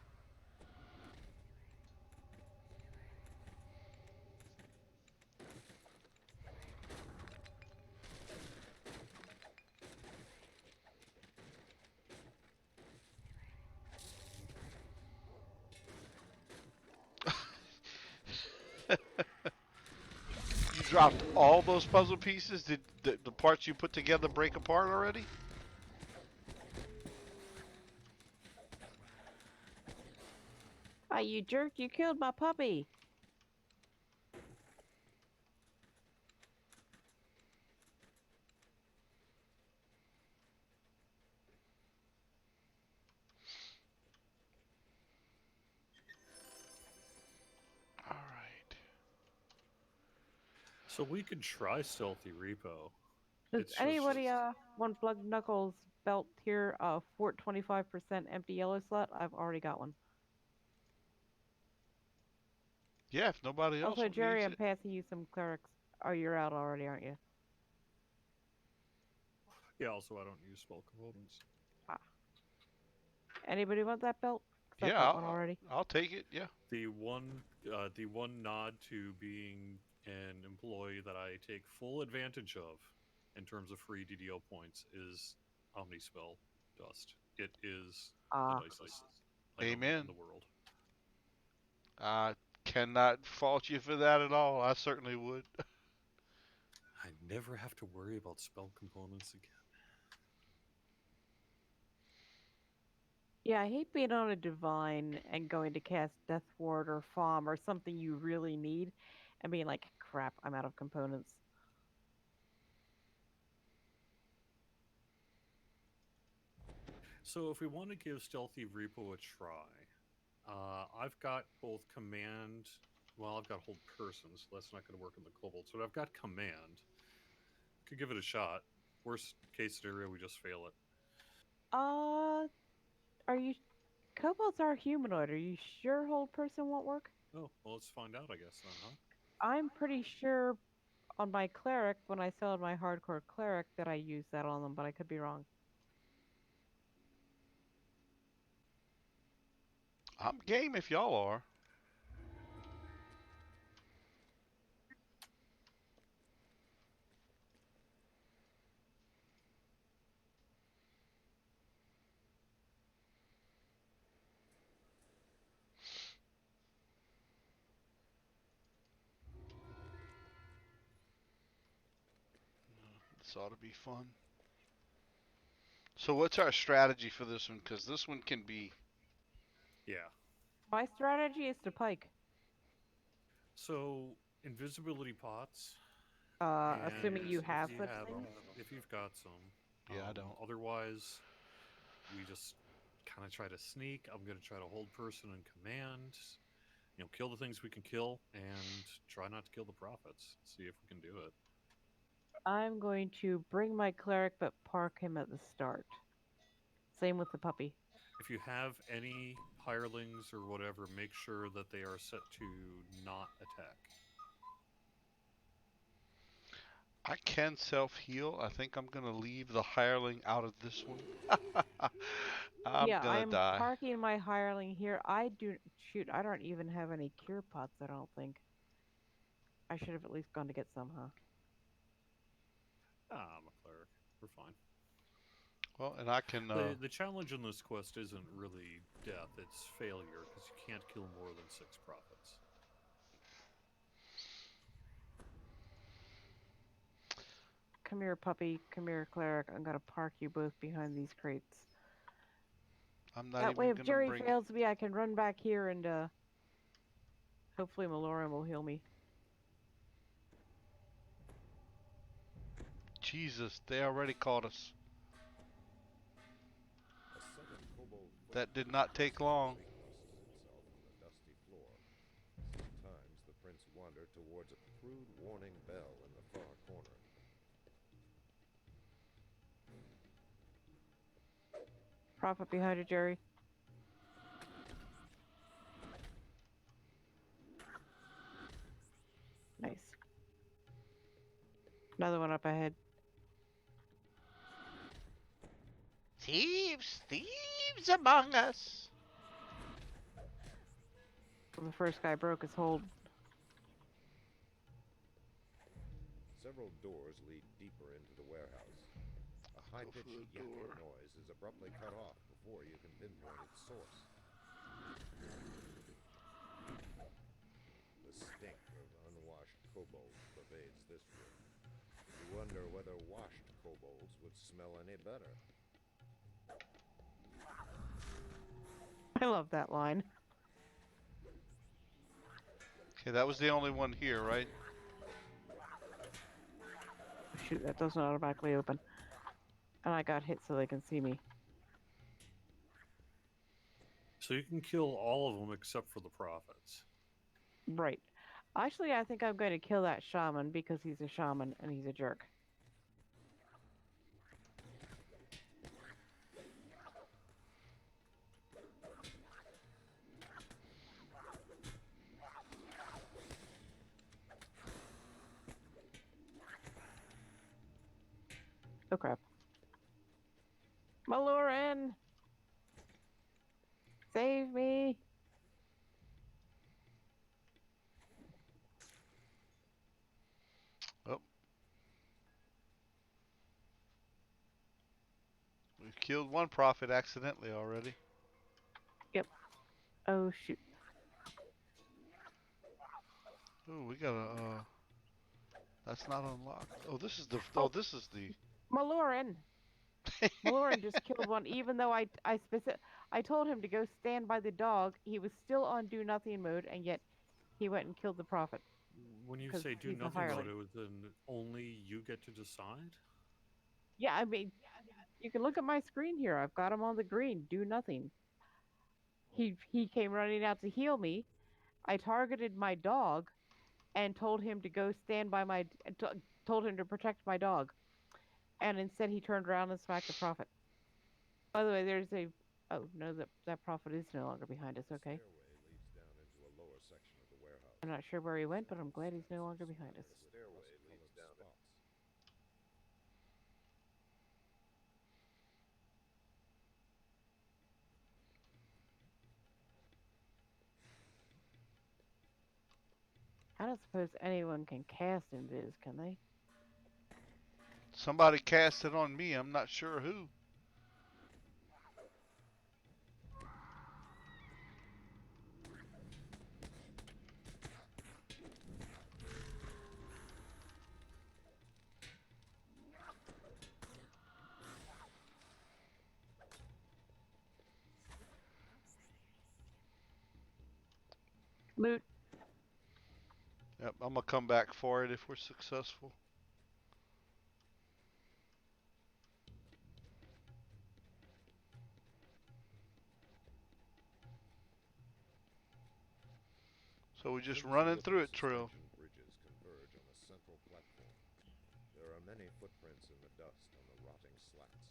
You dropped all those puzzle pieces? Did the parts you put together break apart already? Ah, you jerk, you killed my puppy! Alright. So we could try Stealthy Repo. Does It's just- anybody want Blood Knuckles belt here, Fort 25% empty yellow slot? I've already got one. Yeah, if nobody else Also, Jerry, needs I'm it. passing you some clerics. Oh, you're out already, aren't you? Yeah, also I don't use spell components. Anybody want that belt? 'Cause I've Yeah, got one already. I'll take it. Yeah. The one nod to being an employee that I take full advantage of in terms of free DDO points is Omnispell Dust. It is the Ah. nicest item Amen. in the world. I cannot fault you for that at all. I certainly would. I never have to worry about spell components again. Yeah, I hate being on a divine and going to cast Death Ward or Falm or something you really need and being like, crap, I'm out of components. So if we want to give Stealthy Repo a try, I've got both command. Well, I've got hold person, so that's not going to work in the kobolds. But I've got command. Could give it a shot. Worst case scenario, we just fail it. Are you... Kobolds are humanoid. Are you sure hold person won't work? Oh, well, let's find out, I guess, then, huh? I'm pretty sure on my cleric, when I sold my hardcore cleric, that I used that on them, but I could be wrong. I'm game if y'all are. This ought to be fun. So what's our strategy for this one? Because this one can be... Yeah. My strategy is to pike. So, invisibility pots. Assuming you and have if such have 'em, things. if you've got some. Yeah, I don't. Otherwise, we just kind of try to sneak. I'm going to try to hold person and command. You know, kill the things we can kill and try not to kill the prophets. See if we can do it. I'm going to bring my cleric, but park him at the start. Same with the puppy. If you have any hirelings or whatever, make sure that they are set to not attack. I can self-heal. I think I'm going to leave the hireling out of this one. I'm going to I'm die. parking my hireling here. I don't even have any cure pots, I don't think. I should have at least gone to get some, huh? I'm a cleric. We're fine. Well, and I can... The challenge in this quest isn't really death, it's failure, because you can't kill more than 6 prophets. Come here, puppy. Come here, cleric. I'm gonna park you both behind these crates. I'm not That way, even if going to Jerry bring... fails me, I can run back here and, hopefully Maloran will heal me. Jesus, they already caught us. A sudden kobold That did not take long. recrossed itself on the dusty floor. Sometimes the prince wandered towards a crude warning bell in the far corner. Prophet behind you, Jerry. Nice. Another one up ahead. Thieves! Thieves among us! The first guy broke his hold. Several doors lead deeper into the warehouse. A high-pitched yapping noise is abruptly cut off before you can pinpoint its source. The stink of unwashed kobolds pervades this room. You wonder whether washed kobolds would smell any better. I love that line. Okay, that was the only one here, right? Shoot, that doesn't automatically open. And I got hit so they can see me. So you can kill all of them except for the prophets. Right. Actually, I think I'm going to kill that shaman because he's a shaman and he's a jerk. Oh crap. Maloran! Malloran! Save me! Oh. We've killed one prophet accidentally already. Oh shoot. Ooh, we got a, that's not unlocked. Oh, this is the, Oh. this is the, Malloran! Malloran just killed one, even though I told him to go stand by the dog. He was still on do nothing mode, and yet he went and killed the prophet. When you 'Cause say do he's a nothing mode, hireling. it was in only you get to decide? Yeah, I mean, you can look at my screen here. I've got him on the green. Do nothing. He came running out to heal me. I targeted my dog, and told him to go stand by my. Told him to protect my dog, and instead he turned around and smacked the prophet. By the way, there's a. Oh no, that prophet is no longer behind us. Okay, Stairway leads down into a lower section of the warehouse. I'm not sure where he went, but I'm glad he's no longer behind us. Stairway leads down. Spots. I don't suppose anyone can cast invis, can they? somebody cast it on me. I'm not sure who. Loot. Yep, I'm gonna come back for it if we're successful. So we're just running through it, Trill. Suspension bridges converge on a central platform. There are many footprints in the dust on the rotting slats.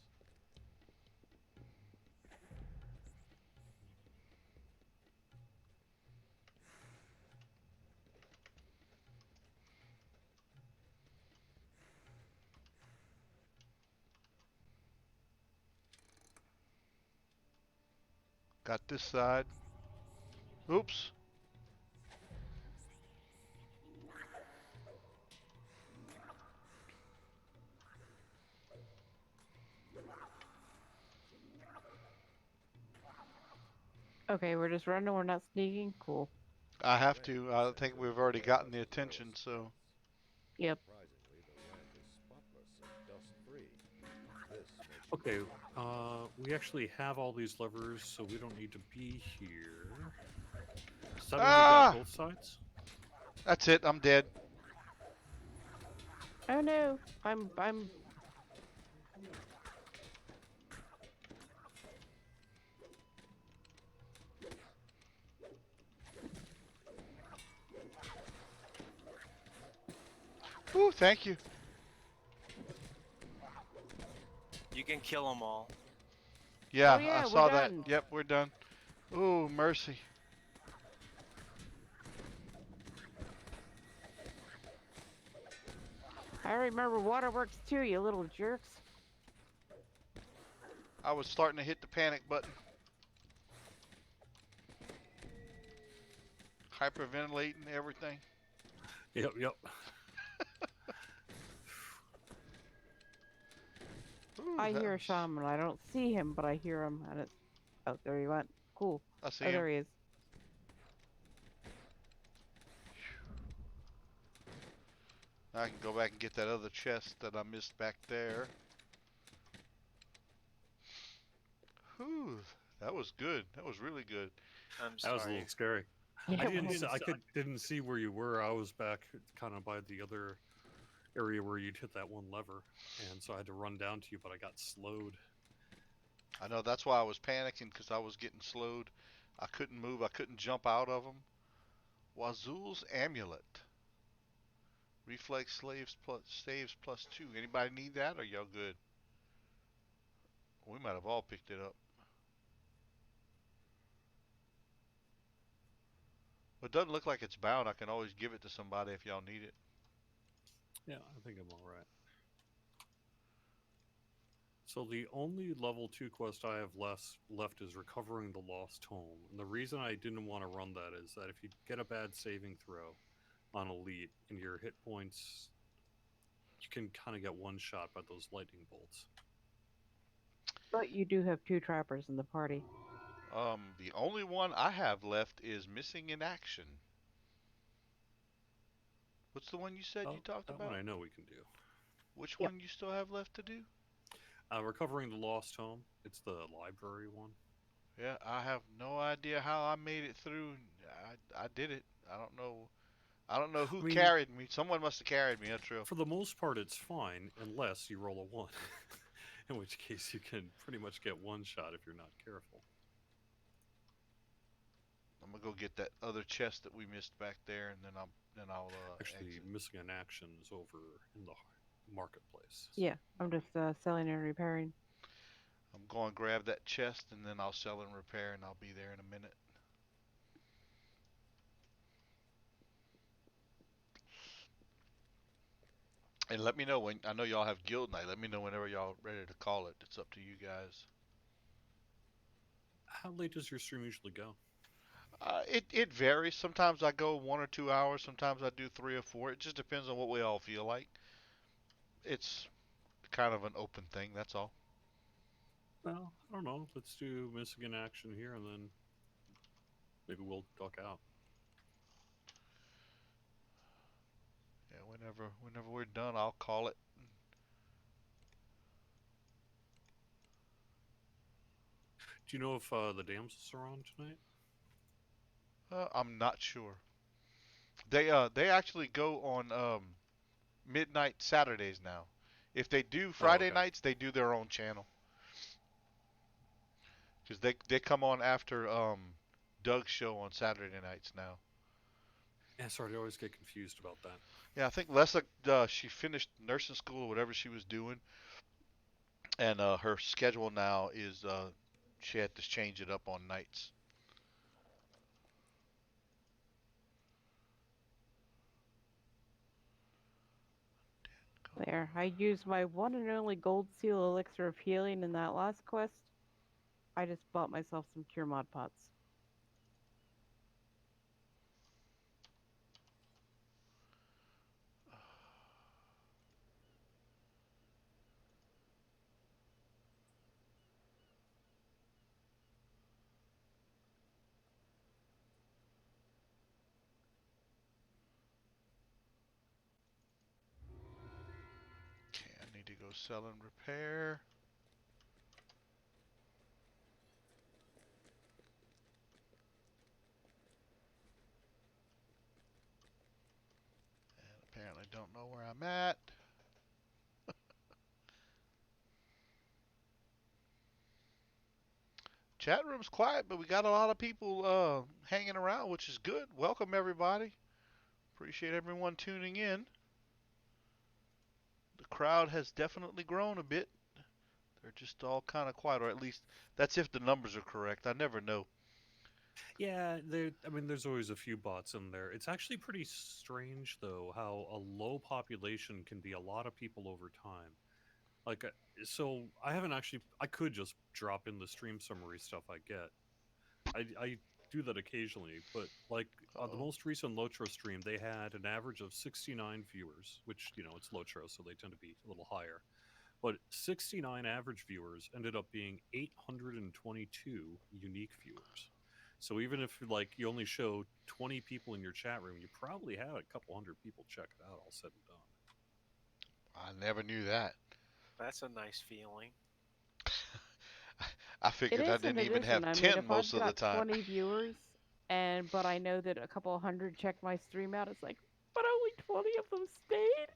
Got this side. Oops. Okay, we're just running. We're not sneaking. Cool. I have to. I think we've already gotten the attention, so. Yep. Surprisingly, the ramp is spotless and dust-free. This makes Okay, we actually have all these levers, so we don't need to be here. Does that mean we Ah! got both sides? That's it. I'm dead. Oh no, I'm. Ooh, thank you. You can kill them all. Yeah, Oh, yeah, I we're saw that. done. Yep, we're done. Ooh, mercy. I remember waterworks too, you little jerks. I was starting to hit the panic button. Hyperventilating everything. Yep, yep. Ooh, I that hear a was- shaman. I don't see him, but I hear him, and it's. Oh, there he went. Cool. I see Oh, there him. he is. I can go back and get that other chest that I missed back there. Whew, that was good. That was really good. I'm That was a sorry. little scary. Yeah, I didn't. well, Didn't see where you were. I was back kind of by the other area where you'd hit that one lever, and so I had to run down to you, but I got slowed. I know that's why I was panicking because I was getting slowed. I couldn't move. I couldn't jump out of them. Wazul's amulet. Reflex saves plus 2. Anybody need that or y'all good? We might have all picked it up. Well, it doesn't look like it's bound. I can always give it to somebody if y'all need it. Yeah, I think I'm all right. So the only level 2 quest I have left is recovering the lost home. And the reason I didn't want to run that is that if you get a bad saving throw on elite and your hit points, you can kind of get one shot by those lightning bolts. But you do have 2 trappers in the party. The only one I have left is missing in action. What's the one you said you talked That one about? I know we can do. Which Yep. one you still have left to do? Recovering the lost home. It's the library one. Yeah, I have no idea how I made it through. I did it. I don't know who I mean, carried me. Someone must have carried me. That's true. For the most part, it's fine unless you roll a 1. In which case, you can pretty much get one shot if you're not careful. I'm gonna go get that other chest that we missed back there, and then I'll Actually, exit. missing in action is over in the marketplace. Yeah, I'm just selling and repairing. I'm going to grab that chest, and then I'll sell and repair, and I'll be there in a minute. And let me know when. I know y'all have guild night. Let me know whenever y'all ready to call it. It's up to you guys. How late does your stream usually go? It varies. Sometimes I go 1 or 2 hours. Sometimes I do 3 or 4. It just depends on what we all feel like. It's kind of an open thing. That's all. Well, I don't know. Let's do missing in action here, and then maybe we'll duck out. Yeah. Whenever we're done, I'll call it. Do you know if the damsels are on tonight? I'm not sure. They actually go on midnight Saturdays now. If they do Friday okay. nights, they do their own channel. Because they come on after Doug's show on Saturday nights now. Yeah, sorry, I always get confused about that. Yeah, I think Lessa she finished nursing school or whatever she was doing, and her schedule now is she had to change it up on nights. There, I used my one and only gold seal elixir of healing in that last quest. I just bought myself some cure mod pots. Okay, I need to go sell and repair. And apparently don't know where I'm at. Chat room's quiet, but we got a lot of people hanging around, which is good. Welcome everybody. Appreciate everyone tuning in. The crowd has definitely grown a bit. They're just all kind of quiet, or at least that's if the numbers are correct. I never know. Yeah, there's always a few bots in there. It's actually pretty strange, though, how a low population can be a lot of people over time. Like, so I haven't actually. I could just drop in the stream summary stuff I get. I do that occasionally, but like on the Uh-oh. most recent Lotro stream, they had an average of 69 viewers, which it's Lotro, so they tend to be a little higher. But 69 average viewers ended up being 822 unique viewers. So even if like you only show 20 people in your chat room, you probably had a couple hundred people check it out, all said and done. I never knew that. That's a nice feeling. I It figured is I an didn't even addition. have I mean, 10 if most I've of the got time. 20 viewers, but I know that a couple hundred checked my stream out, it's like, but only 20 of them stayed.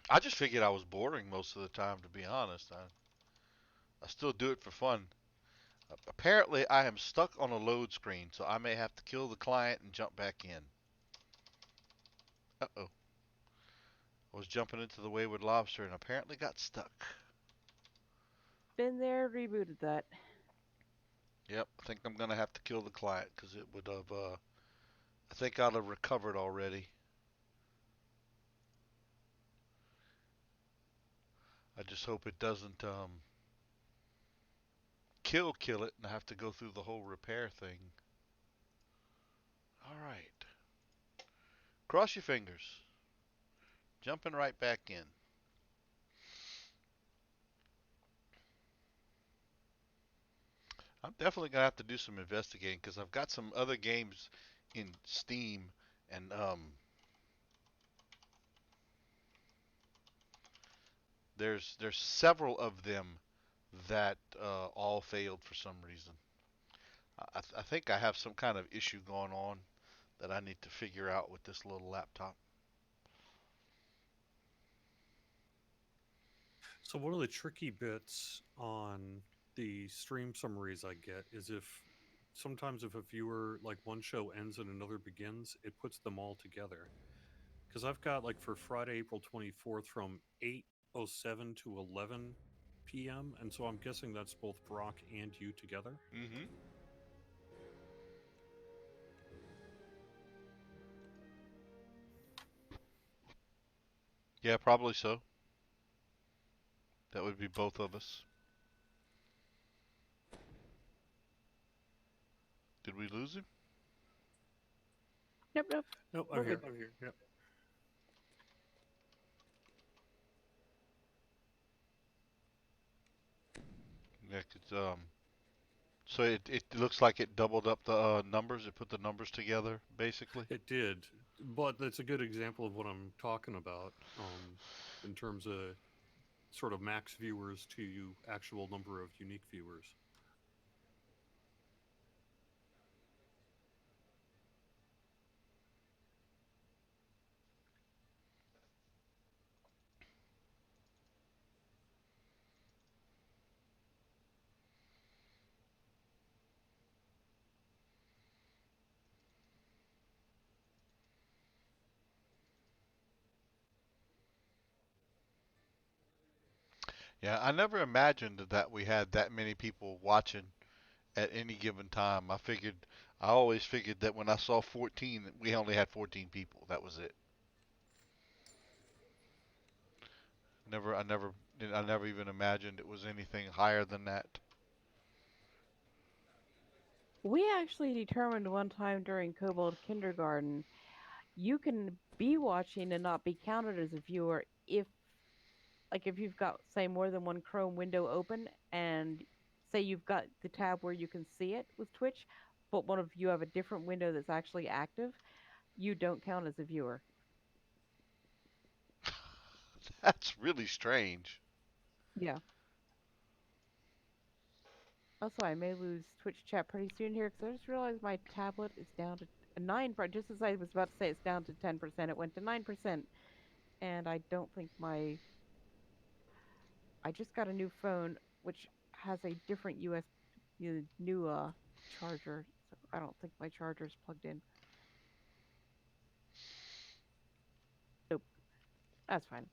I just figured I was boring most of the time, to be honest. I still do it for fun. Apparently, I am stuck on a load screen, so I may have to kill the client and jump back in. Uh-oh. I was jumping into the Wayward Lobster and apparently got stuck. Been there, rebooted that. Yep, I think I'm going to have to kill the client because it would have, I think I'd have recovered already. I just hope it doesn't kill it and I have to go through the whole repair thing. All right. Cross your fingers. Jumping right back in. I'm definitely gonna have to do some investigating because I've got some other games in Steam, and there's several of them that all failed for some reason. I think I have some kind of issue going on that I need to figure out with this little laptop. So one of the tricky bits on the stream summaries I get is if sometimes if a viewer like one show ends and another begins, it puts them all together. Because I've got like for Friday, April 24th from 8:07 to 11 p.m. And so I'm guessing that's both Brock and you together. Mm-hmm. Yeah, probably so. That would be both of us. Did we lose him? Nope, nope. Nope, We're I'm here. good. I'm here. Yep. Yeah, 'cause, so it looks like it doubled up the numbers. It put the numbers together, basically. It did, but that's a good example of what I'm talking about in terms of sort of max viewers to actual number of unique viewers. Yeah, I never imagined that we had that many people watching at any given time. I always figured that when I saw 14, we only had 14 people. That was it. Never, I never even imagined it was anything higher than that. We actually determined one time during Kobold Kindergarten, you can be watching and not be counted as a viewer if, like, if you've got, say, more than one Chrome window open, and say you've got the tab where you can see it with Twitch, but one of you have a different window that's actually active, you don't count as a viewer. That's really strange. Yeah. Also, I may lose Twitch chat pretty soon here because I just realized my tablet is down to 9. Just as I was about to say it's down to 10%, it went to 9%. And I don't think I just got a new phone which has a different new charger. So I don't think my charger is plugged in. Nope. That's fine.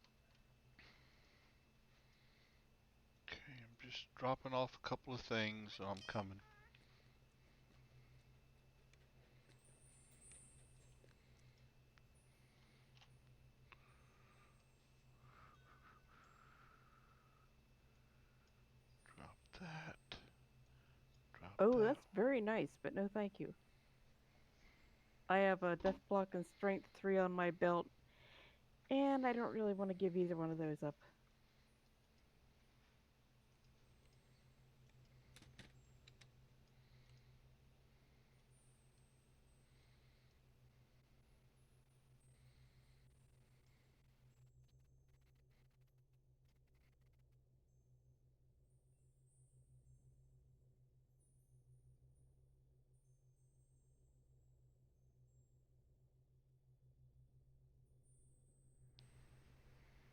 Okay, I'm just dropping off a couple of things. So I'm coming. Drop that. Drop Oh, that. that's very nice, but no thank you. I have a Death Block and Strength 3 on my belt, and I don't really want to give either one of those up.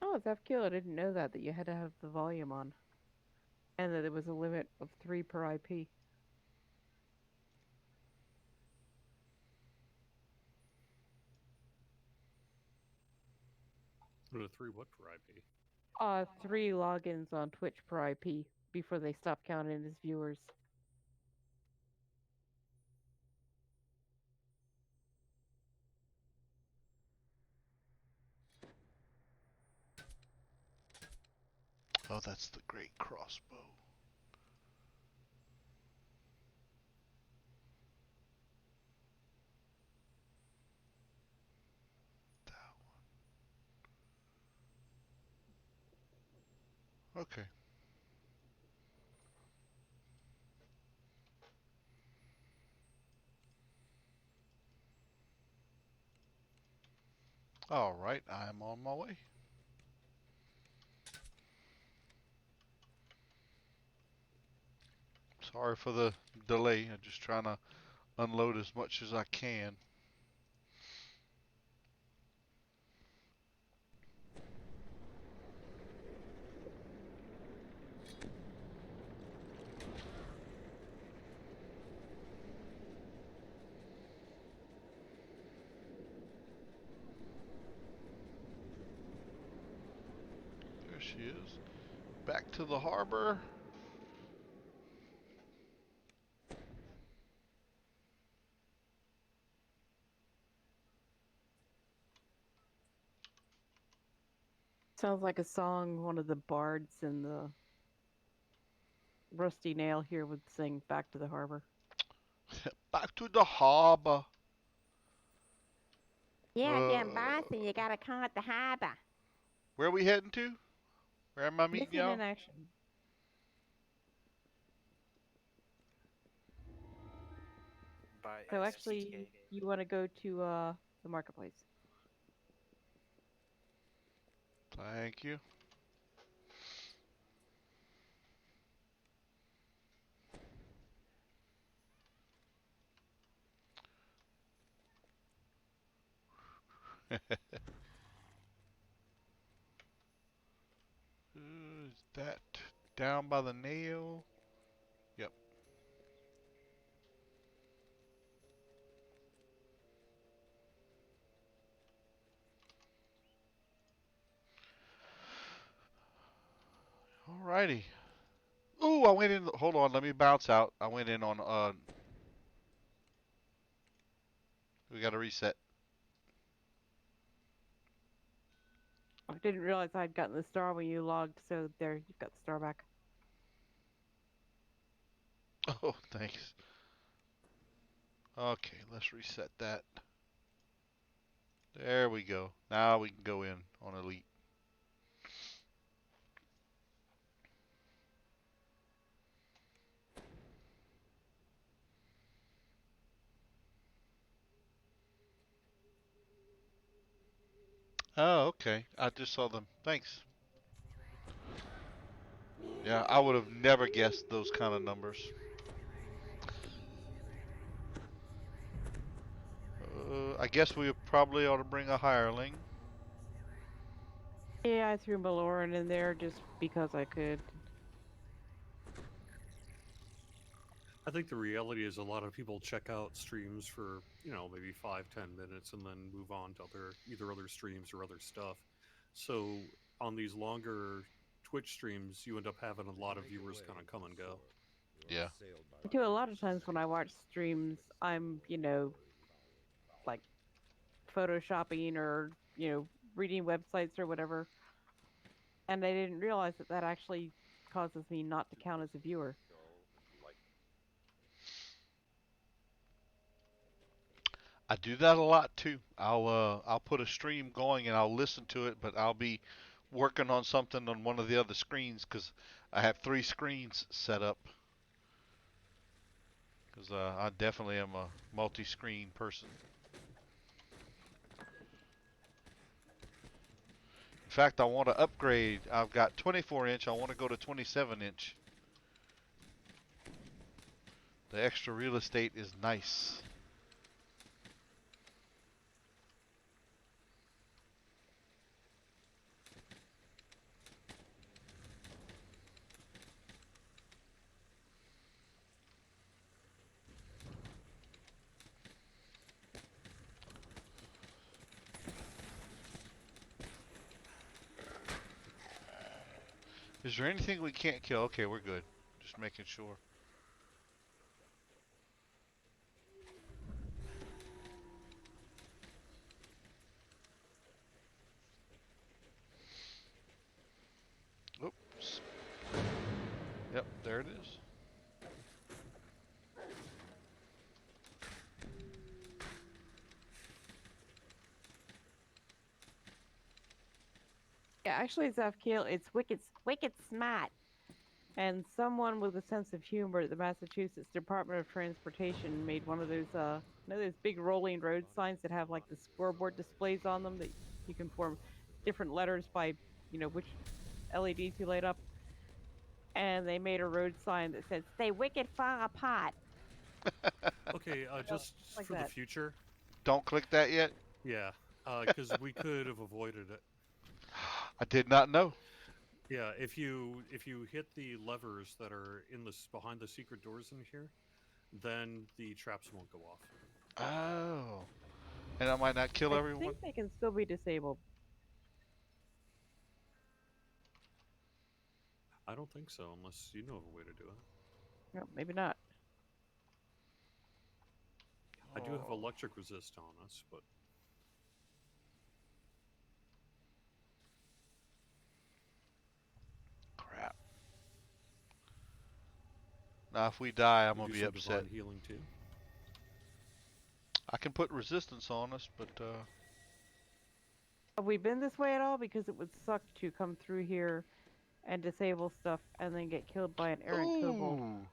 Oh, Zepkill, I didn't know that you had to have the volume on. And that there was a limit of 3 per IP. What are 3 what per IP? 3 logins on Twitch per IP before they stop counting as viewers. Oh, that's the great crossbow. That one. Okay. All right, I'm on my way. Sorry for the delay. I'm just trying to unload as much as I can. There she is. Back to the harbor. Sounds like a song one of the bards in the Rusty Nail here would sing Back to the Harbor. Back to the harbor. Yeah, damn bossy, you gotta come at the harbor. Where are we heading to? Where am I meeting Missing y'all? in action. By So SCTA. actually, you want to go to the marketplace. Thank you. Is that down by the nail? Yep. Alrighty. Ooh, I went in. Hold on, let me bounce out. I went in on. We got to reset. I didn't realize I'd gotten the star when you logged, so there, you've got the star back. Oh, thanks. Okay, let's reset that. There we go. Now we can go in on Elite. Oh, okay. I just saw them. Thanks. Yeah, I would have never guessed those kind of numbers. I guess we probably ought to bring a hireling. Yeah, I threw Maloran in there just because I could. I think the reality is a lot of people check out streams for, maybe 5-10 minutes and then move on to either other streams or other stuff. So on these longer Twitch streams, you end up having a lot of viewers kind of come and go. Yeah. I do a lot of times when I watch streams, I'm, like photoshopping or, reading websites or whatever. And I didn't realize that that actually causes me not to count as a viewer. I do that a lot too. I'll put a stream going and I'll listen to it, but I'll be working on something on one of the other screens because I have 3 screens set up. Because I definitely am a multi-screen person. In fact, I want to upgrade. I've got 24 inch. I want to go to 27 inch. The extra real estate is nice. Is there anything we can't kill? Okay, we're good. Just making sure. Oops. Yep, there it is. Yeah, actually, Zafkiel, it's wicked smart. And someone with a sense of humor at the Massachusetts Department of Transportation made one of those, those big rolling road signs that have like the scoreboard displays on them that you can form different letters by, which LEDs you light up. And they made a road sign that said "Stay wicked far apart." Okay, just like for the that. future, Don't click that yet. yeah, because we could have avoided it. I did not know. Yeah, if you hit the levers that are in behind the secret doors in here, then the traps won't go off. Oh. And I might not kill I everyone. think they can still be disabled. I don't think so, unless you know of a way to do it. No, maybe not. I do have Oh, electric resist on us, but crap. Now, if we die, I'm we gonna do be some upset. divine healing too. I can put resistance on us, but Have we been this way at all? Because it would suck to come through here and disable stuff and then get killed by an errant kobold. ooh.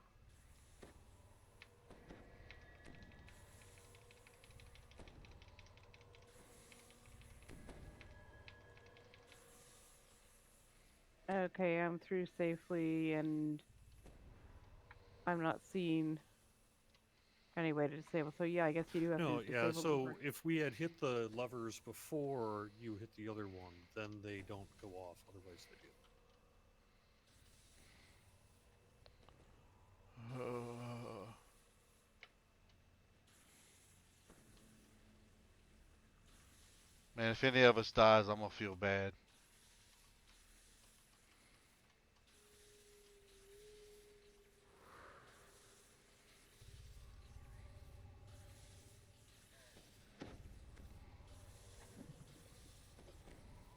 Okay, I'm through safely and I'm not seeing any way to disable. So yeah, I guess you do have No, to yeah. disable them So first. if we had hit the levers before you hit the other one, then they don't go off. Otherwise, they do. Man, if any of us dies, I'm gonna feel bad.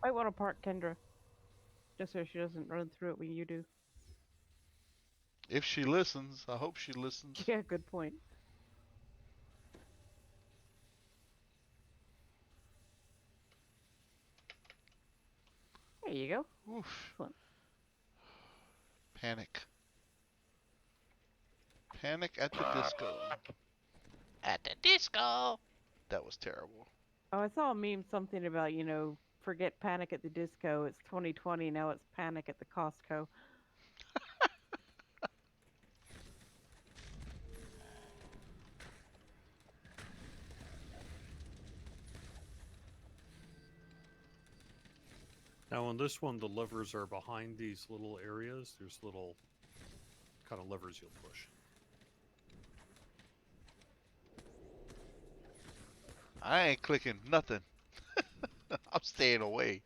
Might want to park Kendra, just so she doesn't run through it when you do. If she listens, I hope she listens. Yeah, good point. There you go. Oof. Excellent. Panic. Panic at the disco. At the disco. That was terrible. Oh, I saw a meme something about, forget Panic at the Disco. It's 2020, now it's Panic at the Costco. Now on this one, the levers are behind these little areas. There's little kind of levers you'll push. I ain't clicking nothing. I'm staying away.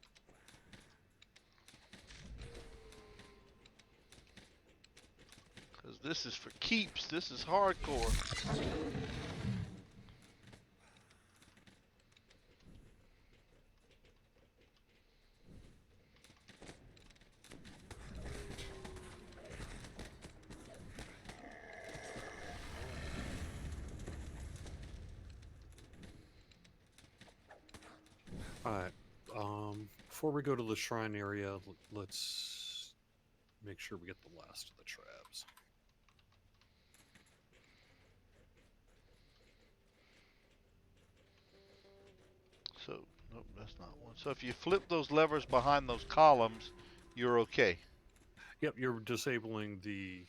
Cause this is for keeps. This is hardcore. Alright, before we go to the shrine area, let's make sure we get the last of the traps. So, nope, that's not one. So if you flip those levers behind those columns, you're okay. Yep, you're disabling the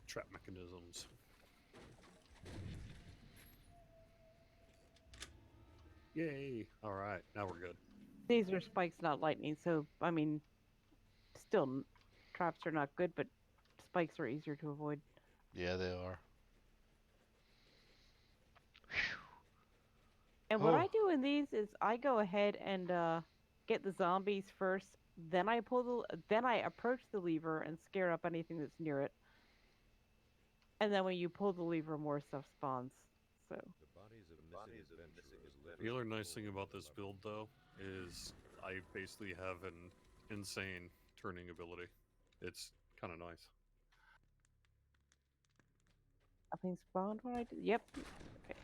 trap mechanisms. Yay! Alright, now we're good. These are spikes, not lightning, so, I mean, still, traps are not good, but spikes are easier to avoid. Yeah, they are. And what Oh. I do in these is I go ahead and get the zombies first, then I approach the lever and scare up anything that's near it. And then when you pull the lever, more stuff spawns. So The bodies of missing adventurers litter The other the nice thing floor about of the this build, though, is I basically have an insane turning ability. It's kind of nice. Nothing spawned when I did. Yep. Okay.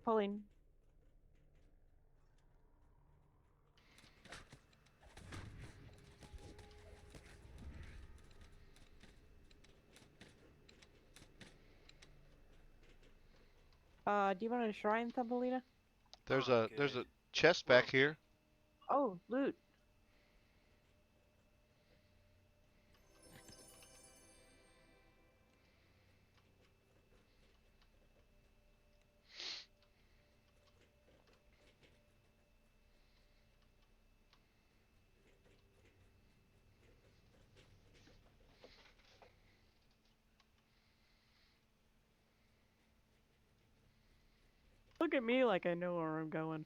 Pulling. Do you want a shrine, Thumbelina? There's I'm there's a good. chest Well, back here. Oh, loot. Look at me like I know where I'm going.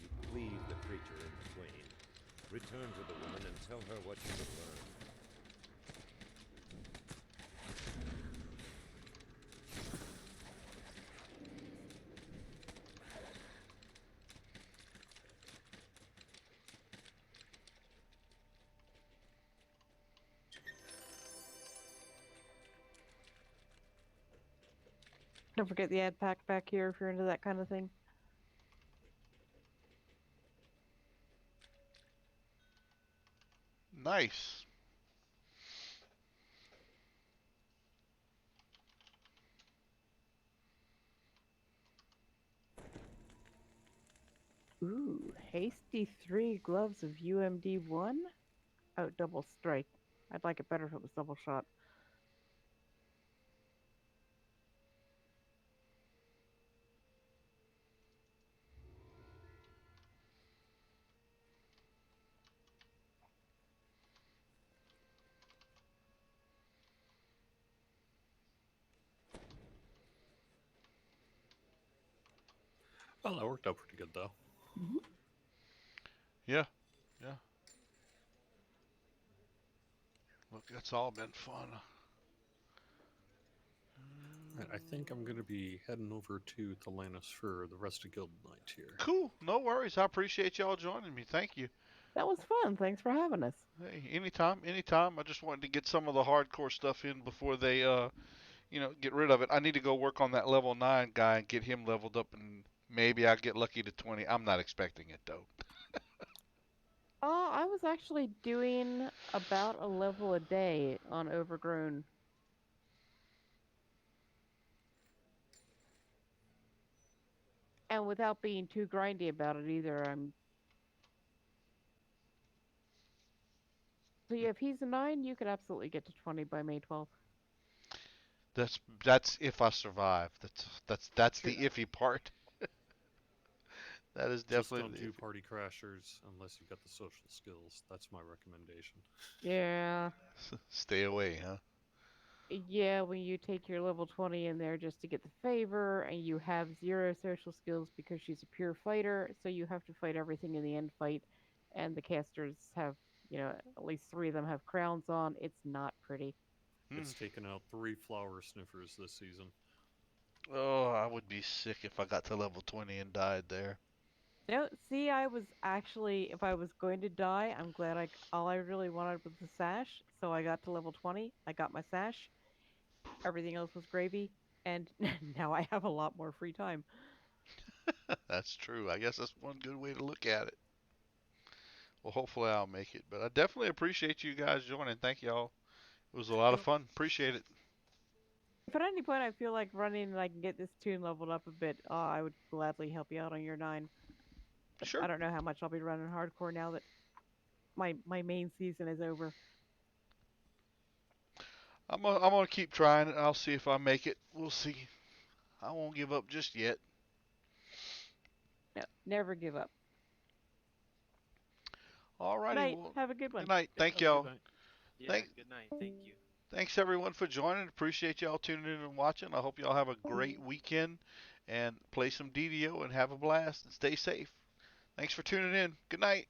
You cleave the creature in twain. Return to the woman and tell her what you have learned. Don't forget the ad pack back here if you're into that kind of thing. Nice. Ooh, hasty 3 gloves of UMD1? Oh, double strike. I'd like it better if it was double shot. Well, that worked out pretty good though. Yeah. Yeah. Look, that's all been fun. Right, I think I'm going to be heading over to Thelanis for the rest of Guild Night here. Cool. No worries. I appreciate y'all joining me. Thank you. That was fun. Thanks for having us. Hey, anytime, anytime. I just wanted to get some of the hardcore stuff in before they, get rid of it. I need to go work on that level 9 guy and get him leveled up, and maybe I'll get lucky to 20. I'm not expecting it, though. I was actually doing about a level a day on Overgrown. And without being too grindy about it either, So yeah, if he's a 9, you could absolutely get to 20 by May 12th. That's if I survive. That's the True. iffy part. That is Just definitely don't the do iffy. party crashers unless you've got the social skills. That's my recommendation. Yeah. Stay away, huh? Yeah, when you take your level 20 in there just to get the favor, and you have 0 social skills because she's a pure fighter, so you have to fight everything in the end fight, and the casters have, at least 3 of them have crowns on. It's not pretty. It's taken out 3 flower sniffers this season. Oh, I would be sick if I got to level 20 and died there. No, see, I was actually, if I was going to die, I'm glad all I really wanted was the sash, so I got to level 20, I got my sash, everything else was gravy, and now I have a lot more free time. That's true. I guess that's one good way to look at it. Well, hopefully I'll make it. But I definitely appreciate you guys joining. Thank y'all. It was a lot of Yep. fun. Appreciate it. If at any point I feel like running and I can get this tune leveled up a bit, I would gladly help you out on your 9. But Sure. I don't know how much I'll be running hardcore now that my main season is over. I'm gonna keep trying it. I'll see if I make it. We'll see. I won't give up just yet. No, never give up. Alrighty. Night. Well, Have a good one. good night. Thank Have a good y'all. night. Yeah, Thank- good night. Thank you. Thanks everyone for joining. Appreciate y'all tuning in and watching. I hope y'all have a great weekend, and play some DDO and have a blast and stay safe. Thanks for tuning in. Good night.